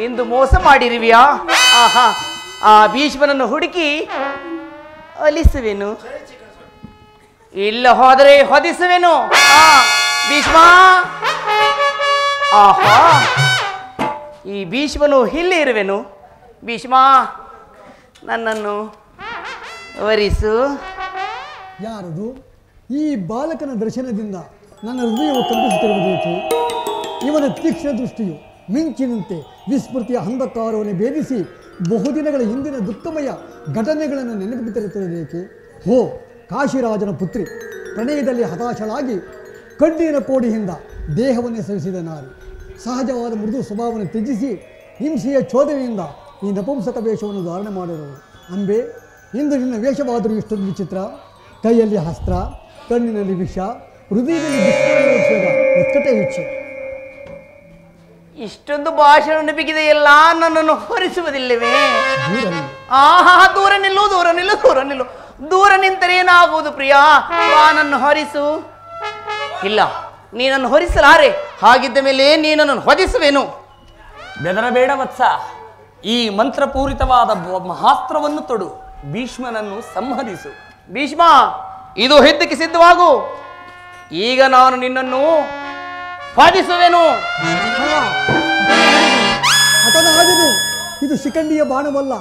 ಇಂದು ಮೋಸ ಮಾಡಿರುವಿಯಾ? ಆಹಾ, ಆ ಭೀಷ್ಮನನ್ನು ಹುಡುಕಿ ಒಲಿಸುವೆನು, ಇಲ್ಲ ಹೋದರೆ ಹೊದಿಸುವೆನು. ಭೀಷ್ಮ, ಆಹಾ, ಈ ಭೀಷ್ಮನು ಇಲ್ಲಿ ಇರುವೆನು. ಭೀಷ್ಮ, ನನ್ನನ್ನು ವರಿಸು. ಯಾರದು? ಈ ಬಾಲಕನ ದರ್ಶನದಿಂದ ನನ್ನ ಹೃದಯವು ಕಂಪಿಸುತ್ತಿರುವುದೇಕೆ? ಇವನ ತೀಕ್ಷ್ಣ ದೃಷ್ಟಿಯು ಮಿಂಚಿನಂತೆ ವಿಸ್ಮೃತಿಯ ಅಂಧಕಾರವನ್ನು ಭೇದಿಸಿ ಬಹುದಿನಗಳ ಹಿಂದಿನ ದುಃಖಮಯ ಘಟನೆಗಳನ್ನು ನೆನಪಿಸುತ್ತಿರುತ್ತದೇಕೆ? ಹೋ ಕಾಶಿರಾಜನ ಪುತ್ರಿ, ಪ್ರಣಯದಲ್ಲಿ ಹತಾಶಳಾಗಿ ಕಣ್ಣಿನ ಕೋಡಿಯಿಂದ ದೇಹವನ್ನೇ ಸವಿಸಿದ ನಾರಿ, ಸಹಜವಾದ ಮೃದು ಸ್ವಭಾವವನ್ನು ತ್ಯಜಿಸಿ ಹಿಂಸೆಯ ಚೋದನೆಯಿಂದ ಈ ನಪುಂಸಕ ವೇಷವನ್ನು ಧಾರಣೆ ಮಾಡಿರುವುದು. ಅಂಬೆ, ಇಂದು ನಿನ್ನ ವೇಷವಾದರೂ ಇಷ್ಟೊಂದು ವಿಚಿತ್ರ. ಕೈಯಲ್ಲಿ ಅಸ್ತ್ರ, ಕಣ್ಣಿನಲ್ಲಿ ವಿಷ, ಹೃದಯದಲ್ಲಿ ಉತ್ಕಟ ಇಚ್ಛೆ. ಇಷ್ಟೊಂದು ಭಾಷಣ ಬಿಗಿದೆಯಲ್ಲ, ನನ್ನನ್ನು ಹೊರಿಸುವುದಿಲ್ಲವೇ? ಆಹಾ, ದೂರ ನಿಲ್ಲು, ದೂರ ನಿಲ್ಲು, ದೂರ ನಿಲ್ಲು. ದೂರ ನಿಂತರೆ ಏನಾಗುವುದು ಪ್ರಿಯಾ? ನನ್ನ ಹೊರಿಸು. ಇಲ್ಲ, ನೀನನ್ನು ಹೊರಿಸಲಾರೆ. ಹಾಗಿದ್ದ ಮೇಲೆ ನೀನನ್ನು ಹೊದಿಸುವೆನು. ಬೆದರಬೇಡ ವತ್ಸ. ಈ ಮಂತ್ರಪೂರಿತವಾದ ಮಹಾಸ್ತ್ರವನ್ನು ತೊಡು. ಭೀಷ್ಮನನ್ನು ಸಂಹರಿಸು. ಭೀಷ್ಮ, ಇದು ಯುದ್ಧಕ್ಕೆ ಸಿದ್ಧವಾಗು. ಈಗ ನಾನು ನಿನ್ನನ್ನು ವಾದಿಸುವೆನು. ಹತನಾದನು. ಇದು ಶಿಖಂಡಿಯ ಬಾಣವಲ್ಲ,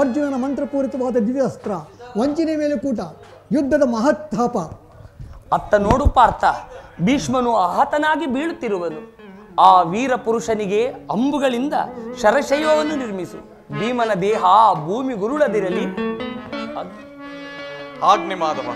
ಅರ್ಜುನನ ಮಂತ್ರಪೂರಿತವಾದ ದಿವ್ಯಾಸ್ತ್ರ. ವಂಚನೆ ಮೇಲೆ ಕೂಟ, ಯುದ್ಧದ ಮಹತ್ತಾಪ. ಅತ್ತ ನೋಡು ಪಾರ್ಥ, ಭೀಷ್ಮನು ಆಹತನಾಗಿ ಬೀಳುತ್ತಿರುವನು. ಆ ವೀರ ಪುರುಷನಿಗೆ ಅಂಬುಗಳಿಂದ ಶರಶೈವವನ್ನು ನಿರ್ಮಿಸು. ಭೀಮನ ದೇಹ ಭೂಮಿ ಗುರುಳದಿರಲಿ. ಆಜ್ಞೆ ಮಾಧವ.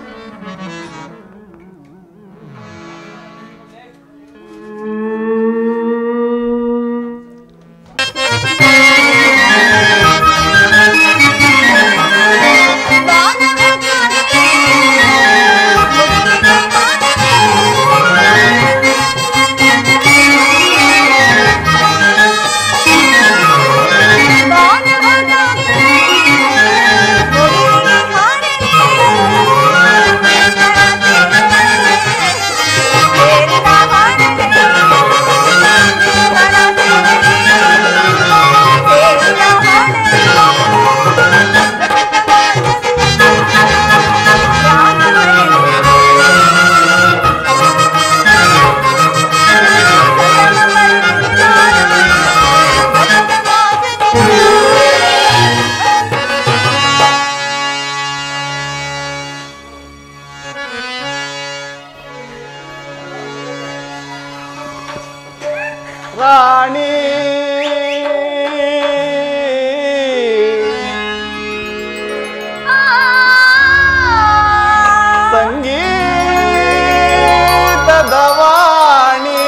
ರಾಣಿ ಸಂಗೀತದ ವಾಣಿ,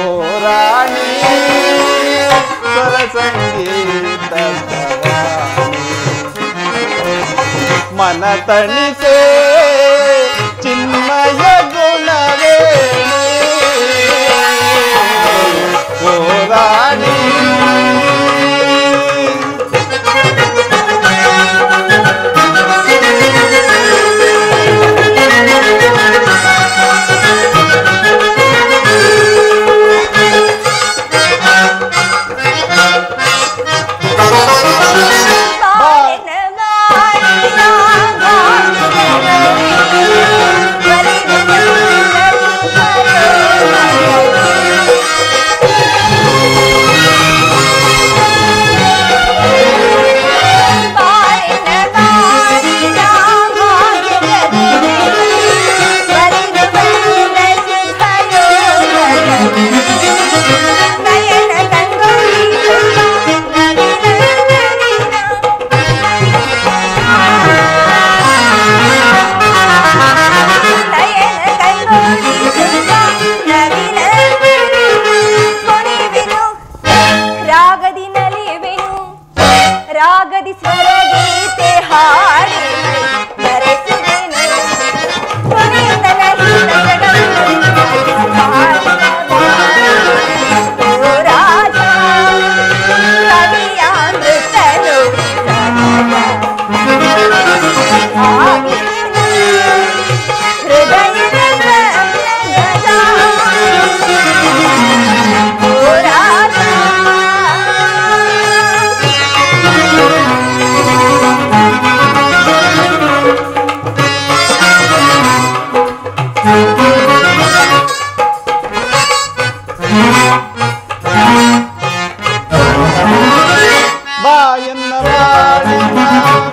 ಓ ರಾಣಿ ಸ್ವರ ಸಂಗೀತದ ಮನ ತಣಿಸೆ ಚಿನ್ಮಯ ಗುಣವೇ ಓ ರಾಣಿ.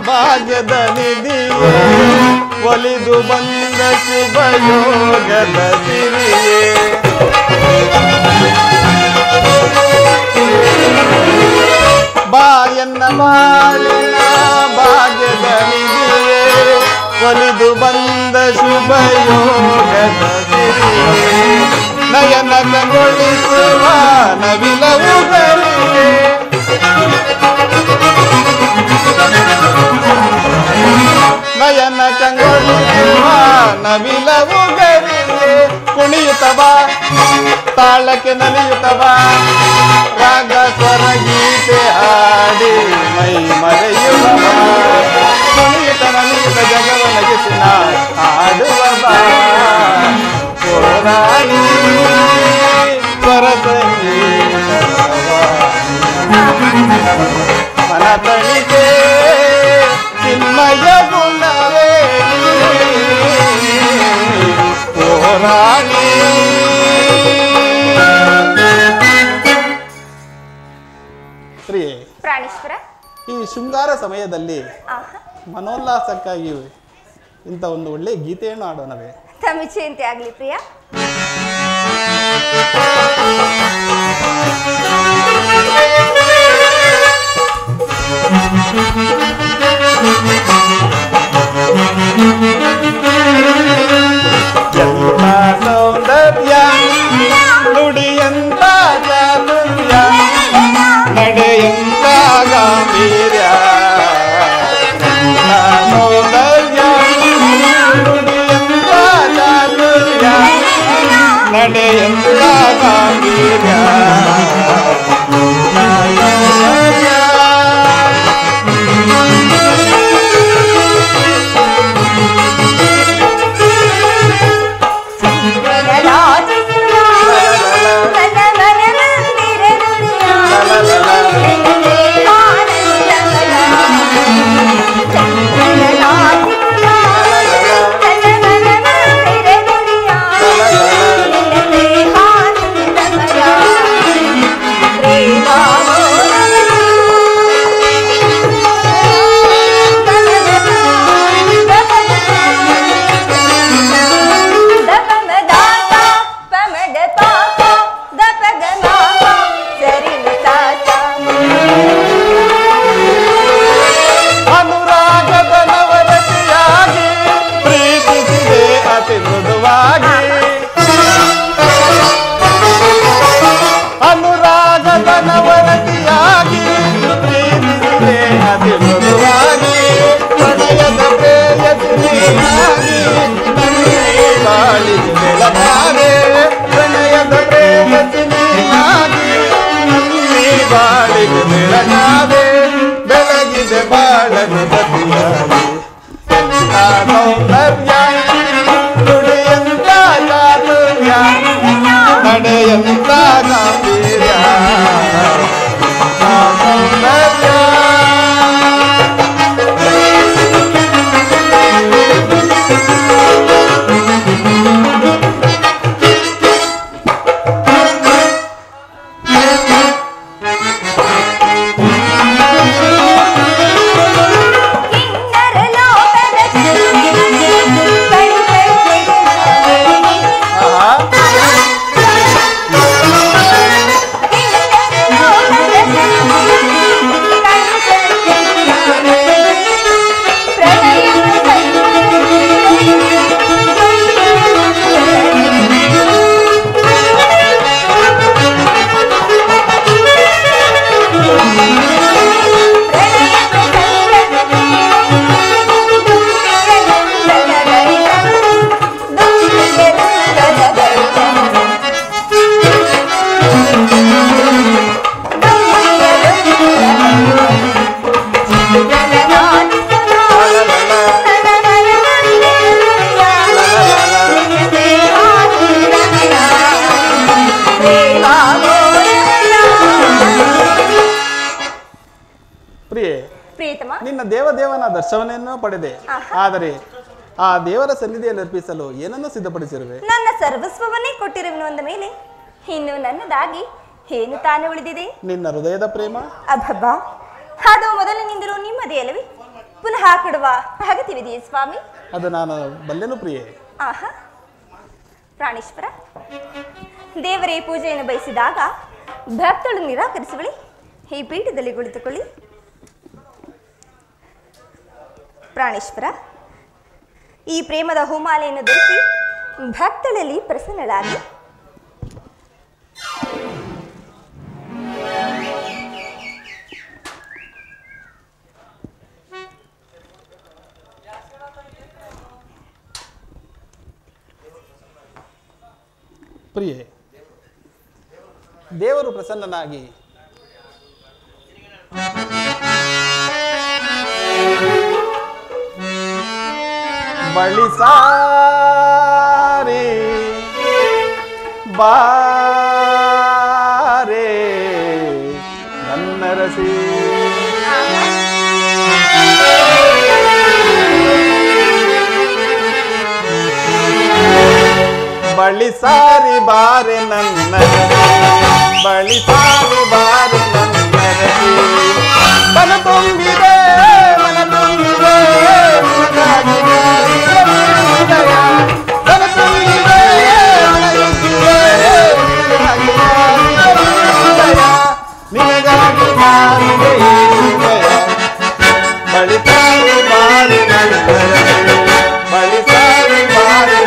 ಭಾಗ್ಯದ ನಿಧಿಯೇ ಒಲಿದು ಬಂದ ಶುಭಯೋಗದ ಸಿರಿಯೇ, ಬಾಯನ್ನ ಬಾಳಿನ ಭಾಗ್ಯದ ನಿಧಿಯೇ ಒಲಿದು ಬಂದ ಶುಭಯೋಗದ ಸಿರಿಯೇ, ನಯನ ಕಂಗೊಳಿಸುವ ನವಿಲವುಗಳಿಗೆ ನಯನ ಕಂಗೊಳಿಸುವ ನವಿಲವುಗಳಿಗೆ, ಕುಣಿಯುತ್ತವ ತಾಳಕ್ಕೆ ನಲಿಯುತ್ತವ ರಾಗ ಸ್ವರ ಗೀತೆ ಹಾಡಿ ಮೈ ಮರೆಯುವ, ಕುಣಿಯುತ್ತ ನಲಿಯುತ್ತ ಜಗವ ನಗಿಸಿನ ಹಾಡುವ ರಾಣಿ ಸ್ವರ ಸಂಗೀತ ಮನ ತಣಿ ಪ್ರಾಣೇಶ್ವರ, ಈ ಶೃಂಗಾರ ಸಮಯದಲ್ಲಿ ಆಹಾ, ಮನೋಲ್ಲಾಸಕ್ಕಾಗಿ ಇಂಥ ಒಂದು ಒಳ್ಳೆಯ ಗೀತೆಯನ್ನು ಆಡೋಣವೇ? ತಮ್ಮ ಇಚ್ಛೆಯಂತೆ ಆಗಲಿ ಪ್ರಿಯ. ಎಂಥ ಸೌಂದರ್ಯ ನುಡಿಯಂತ ಚಾತುರ್ಯ ನಡೆಯಂತ ಗಾಂಭೀರ್ಯ. ಎಂಥ ಸೌಂದರ್ಯ ನುಡಿಯಂತ ಚಾತುರ್ಯ ನಡೆಯಂತ ಗಾಂಭೀರ್ಯ. ಬೆಳಗಿದೆ ಬಾಳನು ಗತಿಯಾಗಿ ಸೌಂದರ್ಯ ನುಡಿಯಂತ ಚಾತುರ್ಯ ನಡೆಯಂತ ಗಾಂಭೀರ್ಯ. ಸೌಂದರ್ಯ ನಿನ್ನ ದೇವದೇವನ ದರ್ಶನವನ್ನು ಪಡೆದೆ. ಆದರೆ ಆ ದೇವರ ಸನ್ನಿಧಿಯಲ್ಲಿ ಅರ್ಪಿಸಲು ಏನನ್ನು ಸಿದ್ಧಪಡಿಸಿರುವೆ? ನನ್ನ ಸರ್ವಸ್ವವನ್ನೇ ಕೊಟ್ಟಿರುವೆನು ಅಂದ ಮೇಲೆ ಇನ್ನು ನನ್ನದಾಗಿ ಏನು ತಾನೇ ಉಳಿದಿದೆ? ನಿನ್ನ ಹೃದಯದ ಪ್ರೇಮ. ಅಬ್ಬಬ್ಬಾ, ಅದು ಮೊದಲಿನಿಂದಲೂ ನಿಮ್ಮದೇ ಅಲ್ಲವೇ? ಪುನಃ ಕೊಡುವ ಅಗತ್ಯವಿದೆಯೇ ಸ್ವಾಮಿ? ಅದು ನಾನು ಬಲ್ಲೆನು ಪ್ರಿಯೆ. ಆಹಾ, ಪ್ರಾಣೇಶ್ವರ, ದೇವರೇ ಪೂಜೆಯನ್ನು ಬಯಸಿದಾಗ ಭಕ್ತಳು ನಿರಾಕರಿಸುವಳಿ. ಈ ಪೀಠದಲ್ಲಿ ಕುಳಿತುಕೊಳ್ಳಿ. ಪ್ರಾಣೇಶ್ವರ, ಈ ಪ್ರೇಮದ ಹೂಮಾಲೆಯನ್ನು ಧರಿಸಿ ಭಕ್ತಳಲ್ಲಿ ಪ್ರಸನ್ನಳಾಗಿ. ಪ್ರಿಯೆ, ದೇವರು ಪ್ರಸನ್ನನಾಗಿ ಬಳಿ ಸಾರಿ ಬಾರೆ ನನ್ನ ರಸಿ ಬಳಿ ಸಾರಿ ಬಾರೆ ನನ್ನ ಬಳಿ ಸಾರಿ ಬಾರೆ ನನ್ನ ರಸಿ ಮನ ತುಂಬಿದೆ ಮನ ತುಂಬಿದೆ ನಿನಗಾಗಿ ಹೃದಯ ಮನ ತುಂಬಿದೆ ಮನ ತುಂಬಿದೆ ನಿನಗಾಗಿ ಮಾಡಿದೆ ಹೃದಯ ಬಳಿಸಾರಿ ಮಾರಿ ಬಳಿಸಾರಿ ಮಾರಿ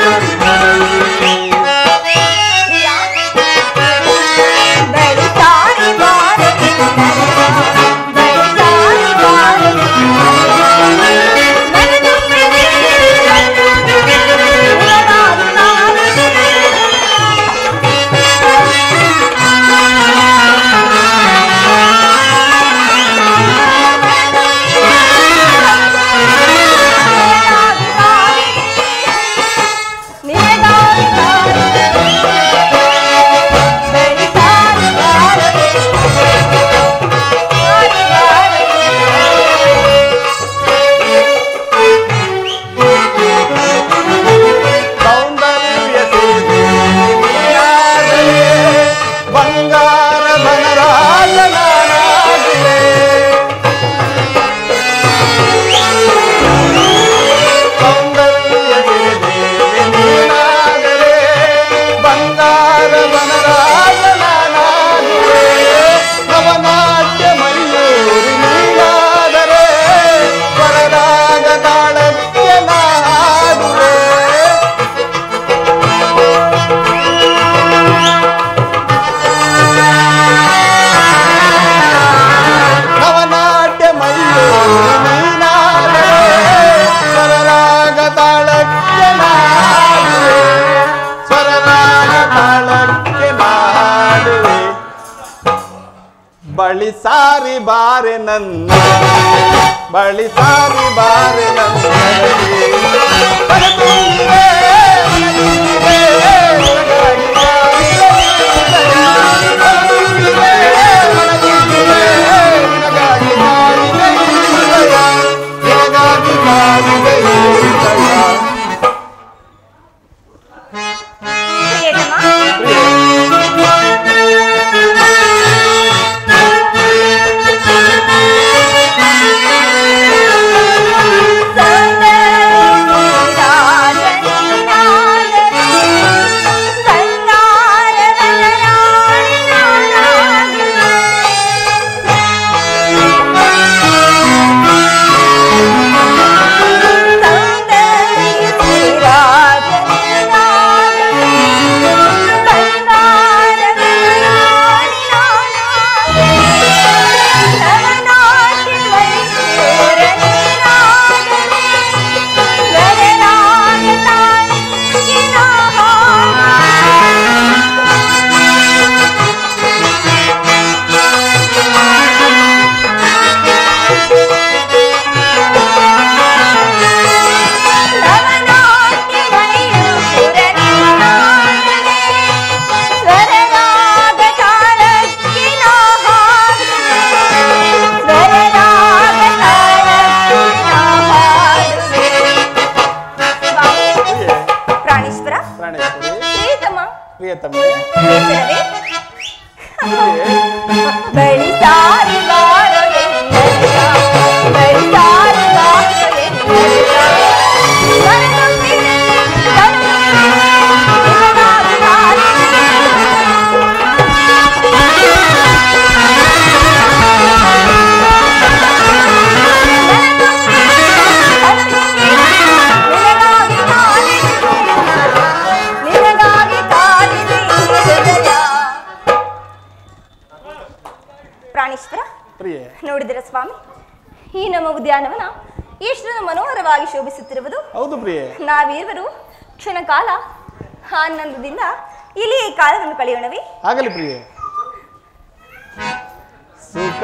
ಬಳಿಸಾರಿ ಬಾರೆ ನನ್ನ ಬಳಿಸಾರಿ ಬಾರೆ ನನ್ನ ನೋಡಿದಿರ ಸ್ವಾಮಿ, ಈ ನಮ್ಮ ಉದ್ಯಾನವನ ಎಷ್ಟು ಮನೋಹರವಾಗಿ ಶೋಭಿಸುತ್ತಿರುವುದು. ಹೌದು ಪ್ರಿಯೆ. ನಾವೀರ್ವರು ಕ್ಷಣ ಕಾಲ ಆನಂದದಿಂದ ಇಲ್ಲಿ ಈ ಕಾಲವನ್ನು ಕಳೆಯೋಣವೇ? ಆಗಲಿ ಪ್ರಿಯೆ. ಸುಖ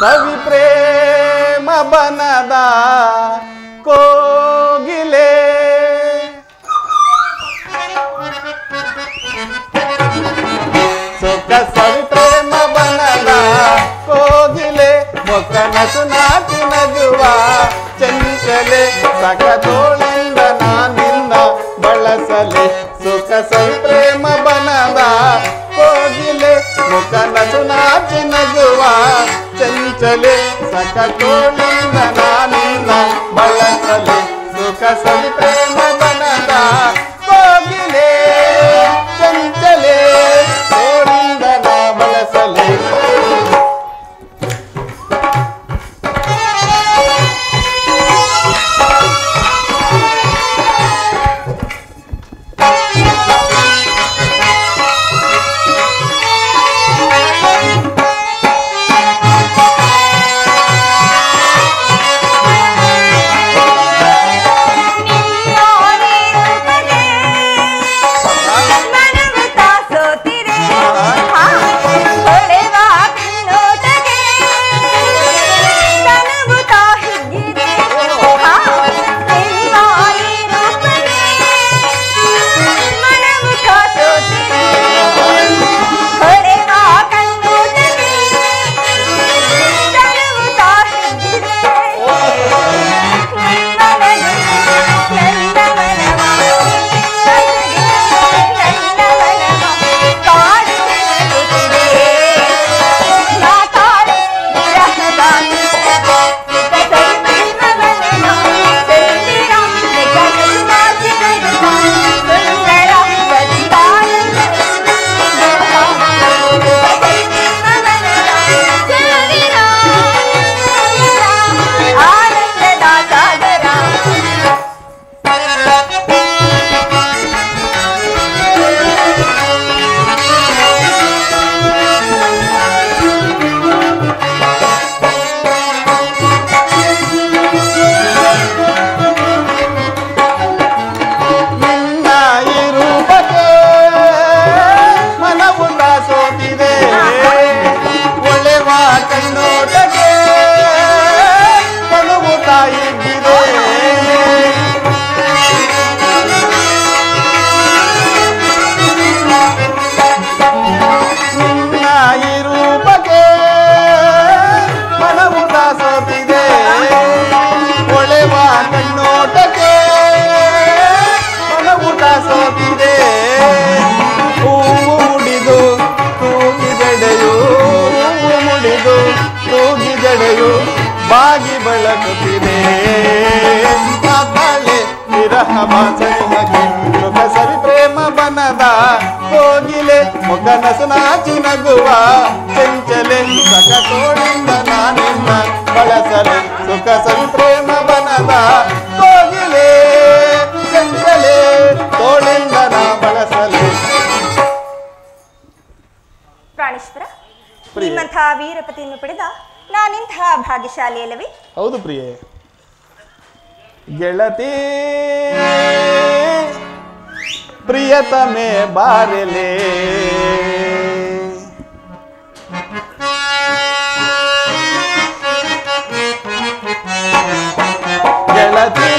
ಸವಿ ಪ್ರೇಮ ಬನದ ಕೋಗಿಲೆ ಸುಖ ಸವಿ ಪ್ರೇಮ ಬನದ ಕೋಗಿಲೆ ಮೊಕ್ಕ ನಸು ನಾಟಿ ನಗುವ ಚಂಚಲೆ ಸಖತೋಳಿಂದ ನಾನಿನ್ನ ಬಳಸಲೆ ಸುಖ ಸವಿ ಪ್ರೇಮ ಬನದ ಕೋಗಿಲೆ ಮುಖ ನಸು ನಾಟಿ ಚಂಚಲೆ ಸಕತೋಳಿಂದ ನಾನಿನ್ನ ಬಳಸಲೆ ಸುಖ ಸವಿ ಪ್ರೇಮ ಬನದ ಕೋಗಿಲೆ ಚಂಚಲೆ ತೋಳಿಂದ ನಾ ಬಳಸಲೆ. ಬಾಗಿ ಬೆಳಗುತ್ತಿದೆ ಮಾತಾಳೆ ವಿರಹ ಮಾಚನಿಗೆ ಸುಖ ಸವಿ ಪ್ರೇಮ ಬನದ ಕೋಗಿಲೆ ಮೊಗನಸು ನಾಚಿ ನಗುವ ಚಂಚಲೆ ಸಕ ತೋಳಿಂದ ನಾನಿನ್ನ ಬಳಸಲೆ ಸುಖ ಸವಿ ಪ್ರೇಮ ಬನದ ಕೋಗಿಲೆ ಚಂಚಲೆ ತೋಳಿಂದ ನಾ ಬಳಸಲೆ. ಪ್ರಾಣೇಶ್ವರ, ನಿಮ್ಮಂತಹ ವೀರಪತಿಯನ್ನು ಪಡೆದ ನಾನಿಂತಹ ಭಾಗ್ಯಶಾಲಿ ಅಲ್ಲವೇ? ಹೌದು ಪ್ರಿಯೆ. ಗೆಳತಿ ಪ್ರಿಯತಮೆ ಬಾರೆಲೆ ಗೆಳತಿ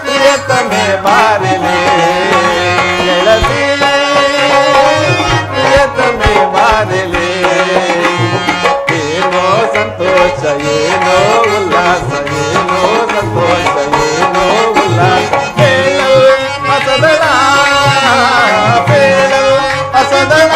ಪ್ರಿಯತಮೆ ಬಾರೆಲೆ ಗೆಳತಿ ಪ್ರಿಯತಮೆ ಬಾರೆಲೆ ಏನೋ ಸಂತೋಷ ಏನೋ ಉಲ್ಲಾಸ ಏನೋ ಸಂತೋಷ ಏನೋ ಉಲ್ಲಾಸ ಹೇಳಲು ಹಸದಳ ಹೇಳಲು ಹಸದಳ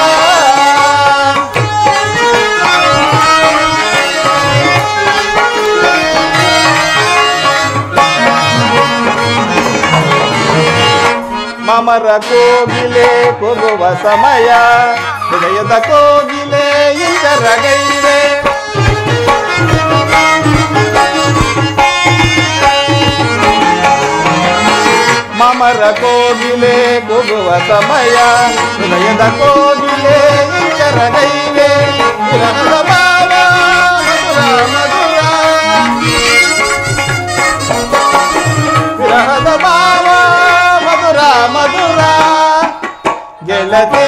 ಮಮರ ಕೋಗಿಲೆ ಕೂಗುವ ಸಮಯ ಹೃದಯದ ಕೋಗಿಲೆ ಇಂಚರಗೈದೆ ಮಮರ ಕೋಗಿಲೆ ಕೂಗುವ ಸಮಯ ಹೃದಯದ ಕೋಗಿಲೆ ಇಂಚರಗೈದೆ ವಿರಹದ ಭಾವ ಮಧುರ ಮಧುರ ವಿರಹದ ಭಾವ ಮಧುರ ಮಧುರ ಗೆಳತಿ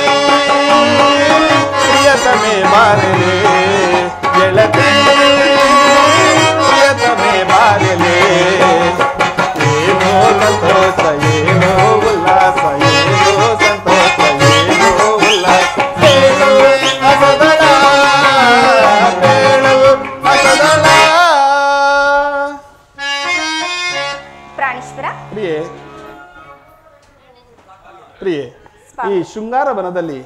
ಪ್ರಿಯತಮೆ ಬಾರೆಲೆ ಗೆಳತಿ ಪ್ರಿಯತಮೆ ಬಾರೆಲೆ ಏನೋ ಸಂತೋಷ ಏನೋ ಉಲ್ಲಾಸ ಏನೋ ಸಂತೋಷ ಏನೋ ಉಲ್ಲಾಸ ಹೇಳು ಹಸದಳ ಹೇಳು ಹಸದಳ. ಪ್ರಾಣೇಶ್ವರ, ಪ್ರಿಯೆ ಪ್ರಿಯೆ, ಈ ಶೃಂಗಾರ ವನದಲ್ಲಿ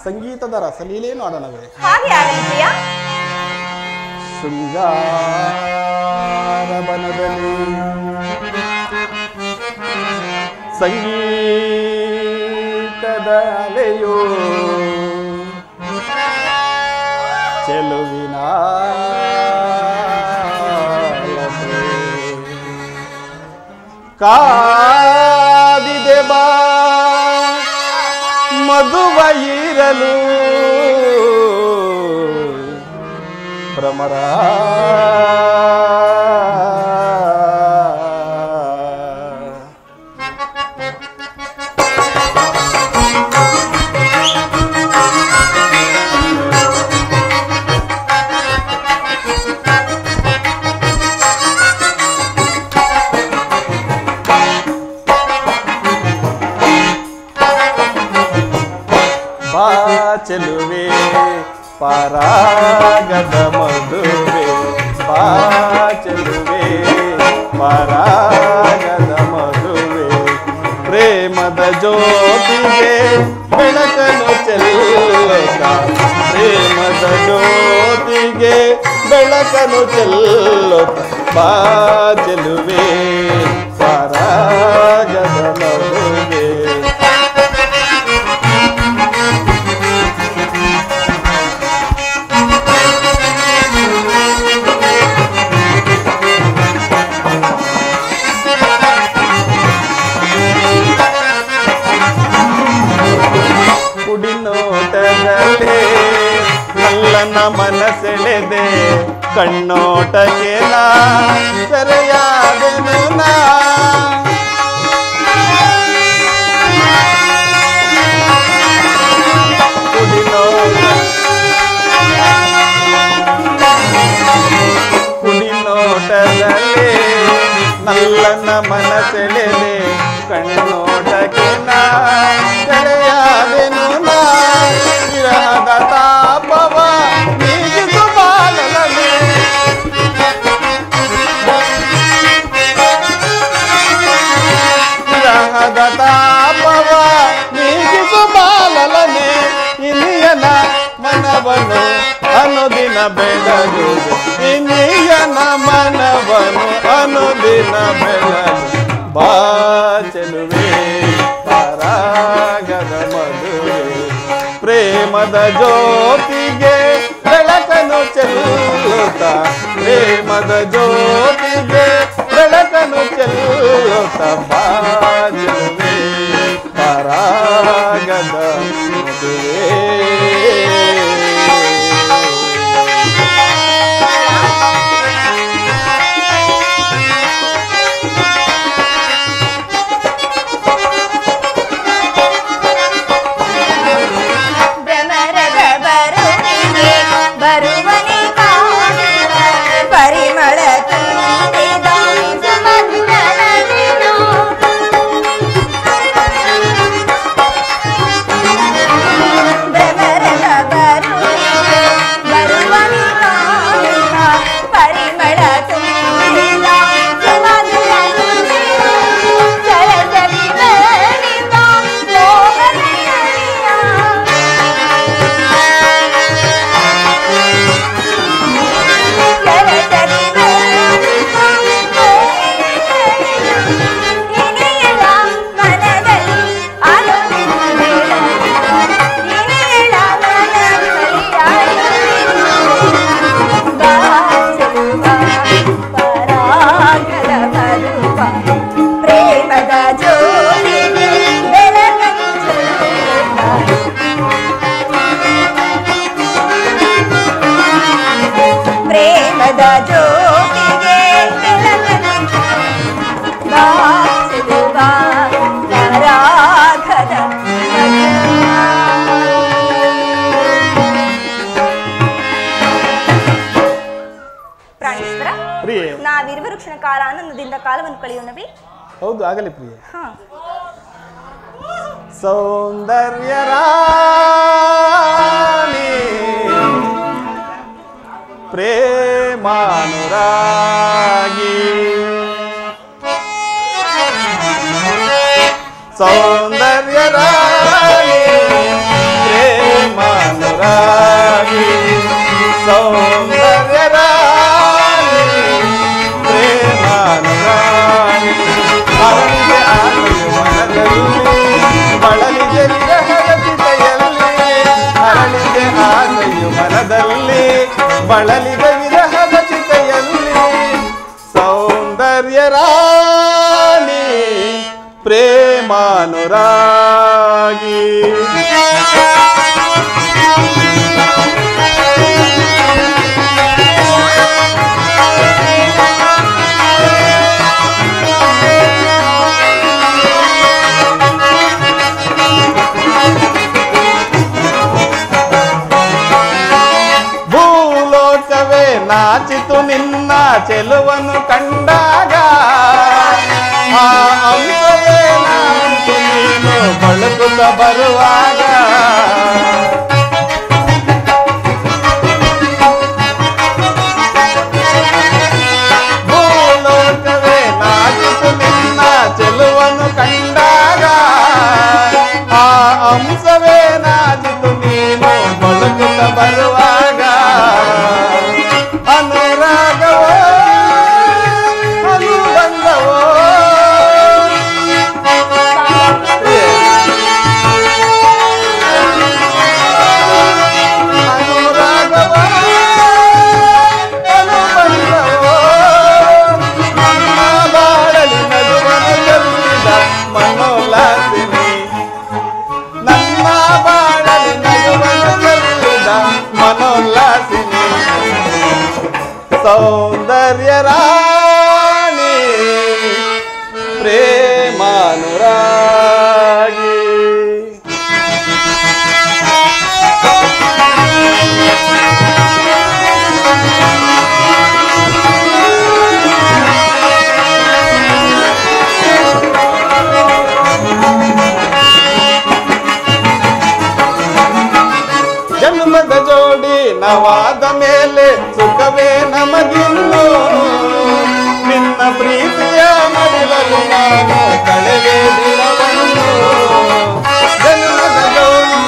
ಸಂಗೀತದ ರಸಲೀಲೆಯನ್ನು ಆಡೋಣವೇ? ಹಾಗೆ ಆಗಲಿ ಪ್ರಿಯ. ಶೃಂಗಾರ ಬನದಲ್ಲಿ ಸಂಗೀತದ ಅಲೆಯೋ ಚೆಲುವಿನ ಕಾದಿದೆ ಬಾ ಮಧುವ ಇರಲು ಭ್ರಮರ ಚೆಲುವೆ ಪರಾಗದ ಮಧುವೆ ಬಾ ಚೆಲುವೆ ಪರಾಗದ ಮಧುವೆ ಪ್ರೇಮದ ಜ್ಯೋತಿಗೆ ಬೆಳಕನ್ನು ಚೆಲ್ಲುತ್ತ ಪ್ರೇಮದ ಜ್ಯೋತಿಗೆ ಬೆಳಕನ್ನು ಚೆಲ್ಲುತ್ತ ಬಾ ಚೆಲುವೆ ಪರಾಗದ ಮಧುವೆ ಕುಡಿನೋಟದಲ್ಲೇ ನಲ್ಲನ ಮನಸೆಳೆದೆ ಕಣ್ಣೋಟಕ್ಕೆ ನಾ ಸೆರೆಯಾದೆನು ನಾ ಕುಡಿನೋಟದಲ್ಲೇ ನಲ್ಲನ ಮನಸೆಳೆದೆ ಕಣ್ಣೋಟಕ್ಕೆ ನಾ ಸೆರೆಯಾದೆನು ನಾ ವಿರಹದ ತಾಪವ ನೀಗಿಸು ಬಾಲಲನೆ ವಿರಹದ ತಾಪವ ನೀಗಿಸು ಬಾಲಲನೆ ಇನಿಯನ ಮನವನು ಅನುದಿನ ಬೆಳಗು ಇನಿಯನ ಮನವನು ಅನುದಿನ ಬೆಳಗು ಬಾ ಚೆಲುವೆ ಪರಾಗದ ಮಧುವೆ ಪ್ರೇಮದ ಜ್ಯೋತಿಗೆ ಬೆಳಕನ್ನು ಚೆಲ್ಲುತ್ತ ಪ್ರೇಮದ ಜ್ಯೋತಿಗೆ ಬೆಳಕನ್ನು ಚೆಲ್ಲುತ್ತ ಬಾ ಚೆಲುವೆ ಪರಾಗದ ಮಧುವೆ ನಾವಿರುವರು ಕ್ಷಣ ಕಾಲ ಆನಂದದಿಂದ ಕಾಲವನ್ನು ಕಳೆಯೋಣವೇ? ಹೌದು, ಆಗಲಿ ಪ್ರಿಯೆ. ಸೌಂದರ್ಯ ರಾಣಿ ಪ್ರೇಮಾನುರಾಗಿ ಸೌಂದರ್ಯ ರಾಣಿ ಪ್ರೇಮಾನುರಾಗಿ ಸೌಂದರ್ಯ ರಾಣಿ ಬಳಲಿದ ವಿರಹದ ಚಿತೆಯಲ್ಲಿ ಸೌಂದರ್ಯ ರಾಣಿ ಪ್ರೇಮಾನುರಾಗಿ. ಭೂಲೋಕವೇ ನಾಚಿತು ನಿನ್ನ ಚೆಲುವನ್ನು ಕಂಡಾಗ, ಆ ಅಂಶವೇ ನಾಚಿತು ನೀನು ಬಳುಕುತ್ತ ಬರುವಾಗ. ಭೂಲೋಕವೇ ನಾಚಿತು ನಿನ್ನ ಚೆಲುವನ್ನು ಕಂಡಾಗ, ಆ ಅಂಶವೇ ನಾಚಿತು ನೀನು ಬಳುಕುತ್ತ ಬರುವಾಗ. ಅನುರಾಗವೋ ಅನುಬಂಧವೋ ಅನುರಾಗವೋ ಅನುಬಂಧವೋ ನನ್ನ ಬಾಳಲಿ ನಗುವನ್ನು ಚೆಲ್ಲಿದ ಮನೋಲ್ಲಾಸಿನಿ. ನನ್ನ ಬಾಳಲಿ ನಗುವನ್ನು ಚೆಲ್ಲಿದ ಮನೋಲ್ಲಾಸಿನಿ. ಸೌಂದರ್ಯ ರಾಣಿ ಪ್ರೇಮಾನುರಾಗಿ. ಜನ್ಮದ ಜೋಡಿ ನವಾದ ಮೇಲೆ ಸುಖವೇ ನಮಗಿನ್ನು, ನಿನ್ನ ಪ್ರೀತಿಯ ಮಡಿಲಲು ನಾನು ಕಳೆವೆ ದಿನವನ್ನು. ಜನ್ಮದ ಜೋಡಿ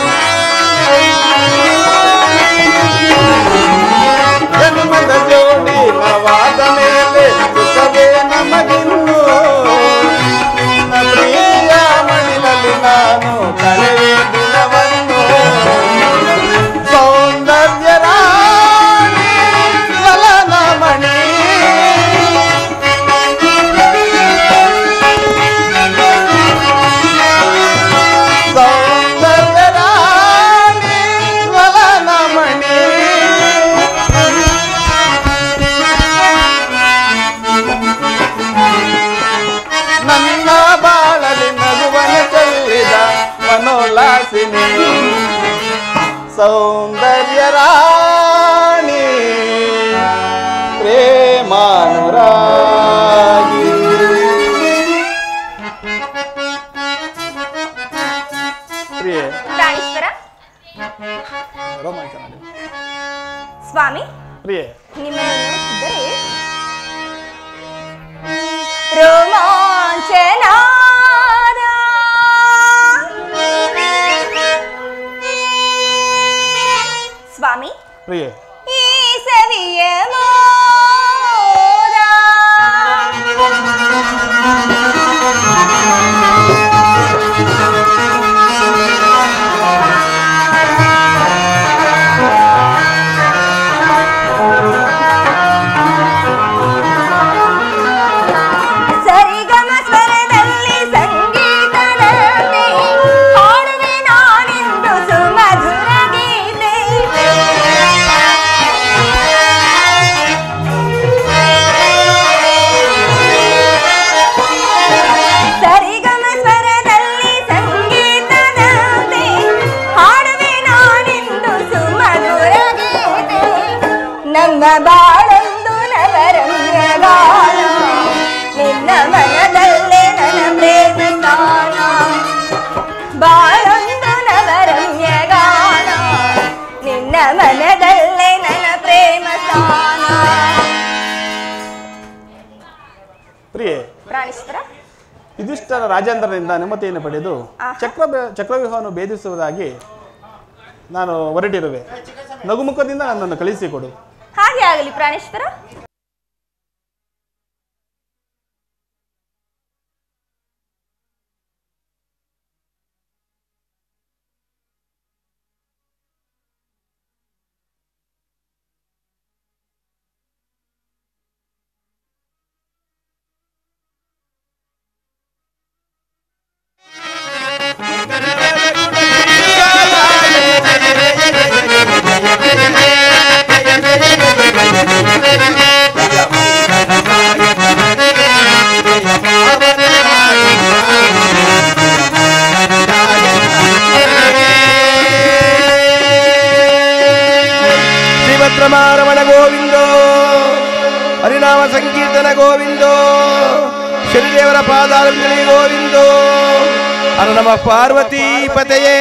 ಜನ್ಮದ ಜೋಡಿ ನವಾದ ಮೇಲೆ ಸುಖವೇ ನಮಗಿನ್ನು, ನಿನ್ನ ಪ್ರೀತಿಯ ಮಡಿಲಲು ನಾನು ಕಳೆವೆ ದಿನವನ್ನು. ಸೌಂದರ್ಯ ರಾಣಿ ಲಲನಮಣಿ ಸೌಂದರ್ಯ ರಾಣಿ ಲಲನಮಣಿ. ನನ್ನ ಬಾಳಲಿ ನಗುವನ್ನು ಚೆಲ್ಲಿದ ಮನೋಲ್ಲಾಸಿನಿ. ಸೌಂದರ್ಯ ರಾಣಿ ಪ್ರೇಮಾನುರಾಗಿ. ಪ್ರಿಯೆ ಪ್ರಾಣೇಶ್ವರ ರೋಮಾಂಚನ ಸ್ವಾಮಿ, ಪ್ರಿಯೆ ನಿಮ್ಮನ್ನು ನೋಡುತ್ತಿದ್ದರೆ ರೋಮಾಂಚನ. ಸ್ವಾಮಿ, ಪ್ರಿಯೆ ಈ ಸವಿಯ ಮೋದ. ಸರಿಗಮ ಸ್ವರದಲ್ಲಿ ಸಂಗೀತದಂತೆ ಹಾಡುವೆ ನಾನಿಂದು ಸುಮಧುರ ಗೀತೆ. ಸರಿಗಮ ಸ್ವರದಲ್ಲಿ ಸಂಗೀತದಂತೆ ಹಾಡುವೆ ನಾನಿಂದು ಸುಮಧುರ ಗೀತೆ. ನನ್ನ ಬಾಳೊಂದು ನವರಮ್ಯ ಗಾನ, ನಿನ್ನ ಮನದಲ್ಲೇ ನನ್ನ ಪ್ರೇಮ ತಾಣ. ಬಾಳೊಂದು ನವರಮ್ಯ ಗಾನ, ನಿನ್ನ ಮನದಲ್ಲೇ ನನ್ನ ಪ್ರೇಮ ತಾಣ. ಪ್ರಿಯೆ ಪ್ರಾಣೇಶ್ವರ, ಯುಧಿಷ್ಠರ ರಾಜೇಂದ್ರನಿಂದ ಅನುಮತಿಯನ್ನು ಪಡೆದು ಚಕ್ರವ್ಯೂಹವನ್ನು ಭೇದಿಸುವುದಾಗಿ ನಾನು ಹೊರಟಿರುವೆ. ನಗುಮುಖದಿಂದ ನನ್ನನ್ನು ಕಳಿಸಿಕೊಡು. ಹಾಗೆ ಆಗಲಿ ಪ್ರಾಣೇಶ್ವರ. ರಮಾರಮಣ ಗೋವಿಂದೋ, ಹರಿನಾಮ ಸಂಕೀರ್ತನ ಗೋವಿಂದೋ, ಶನಿದೇವರ ಪಾದಾರಂಜಲಿ ಗೋವಿಂದೋ. ಹರ ನಮಃ ಪಾರ್ವತಿ ಪತಯೇ.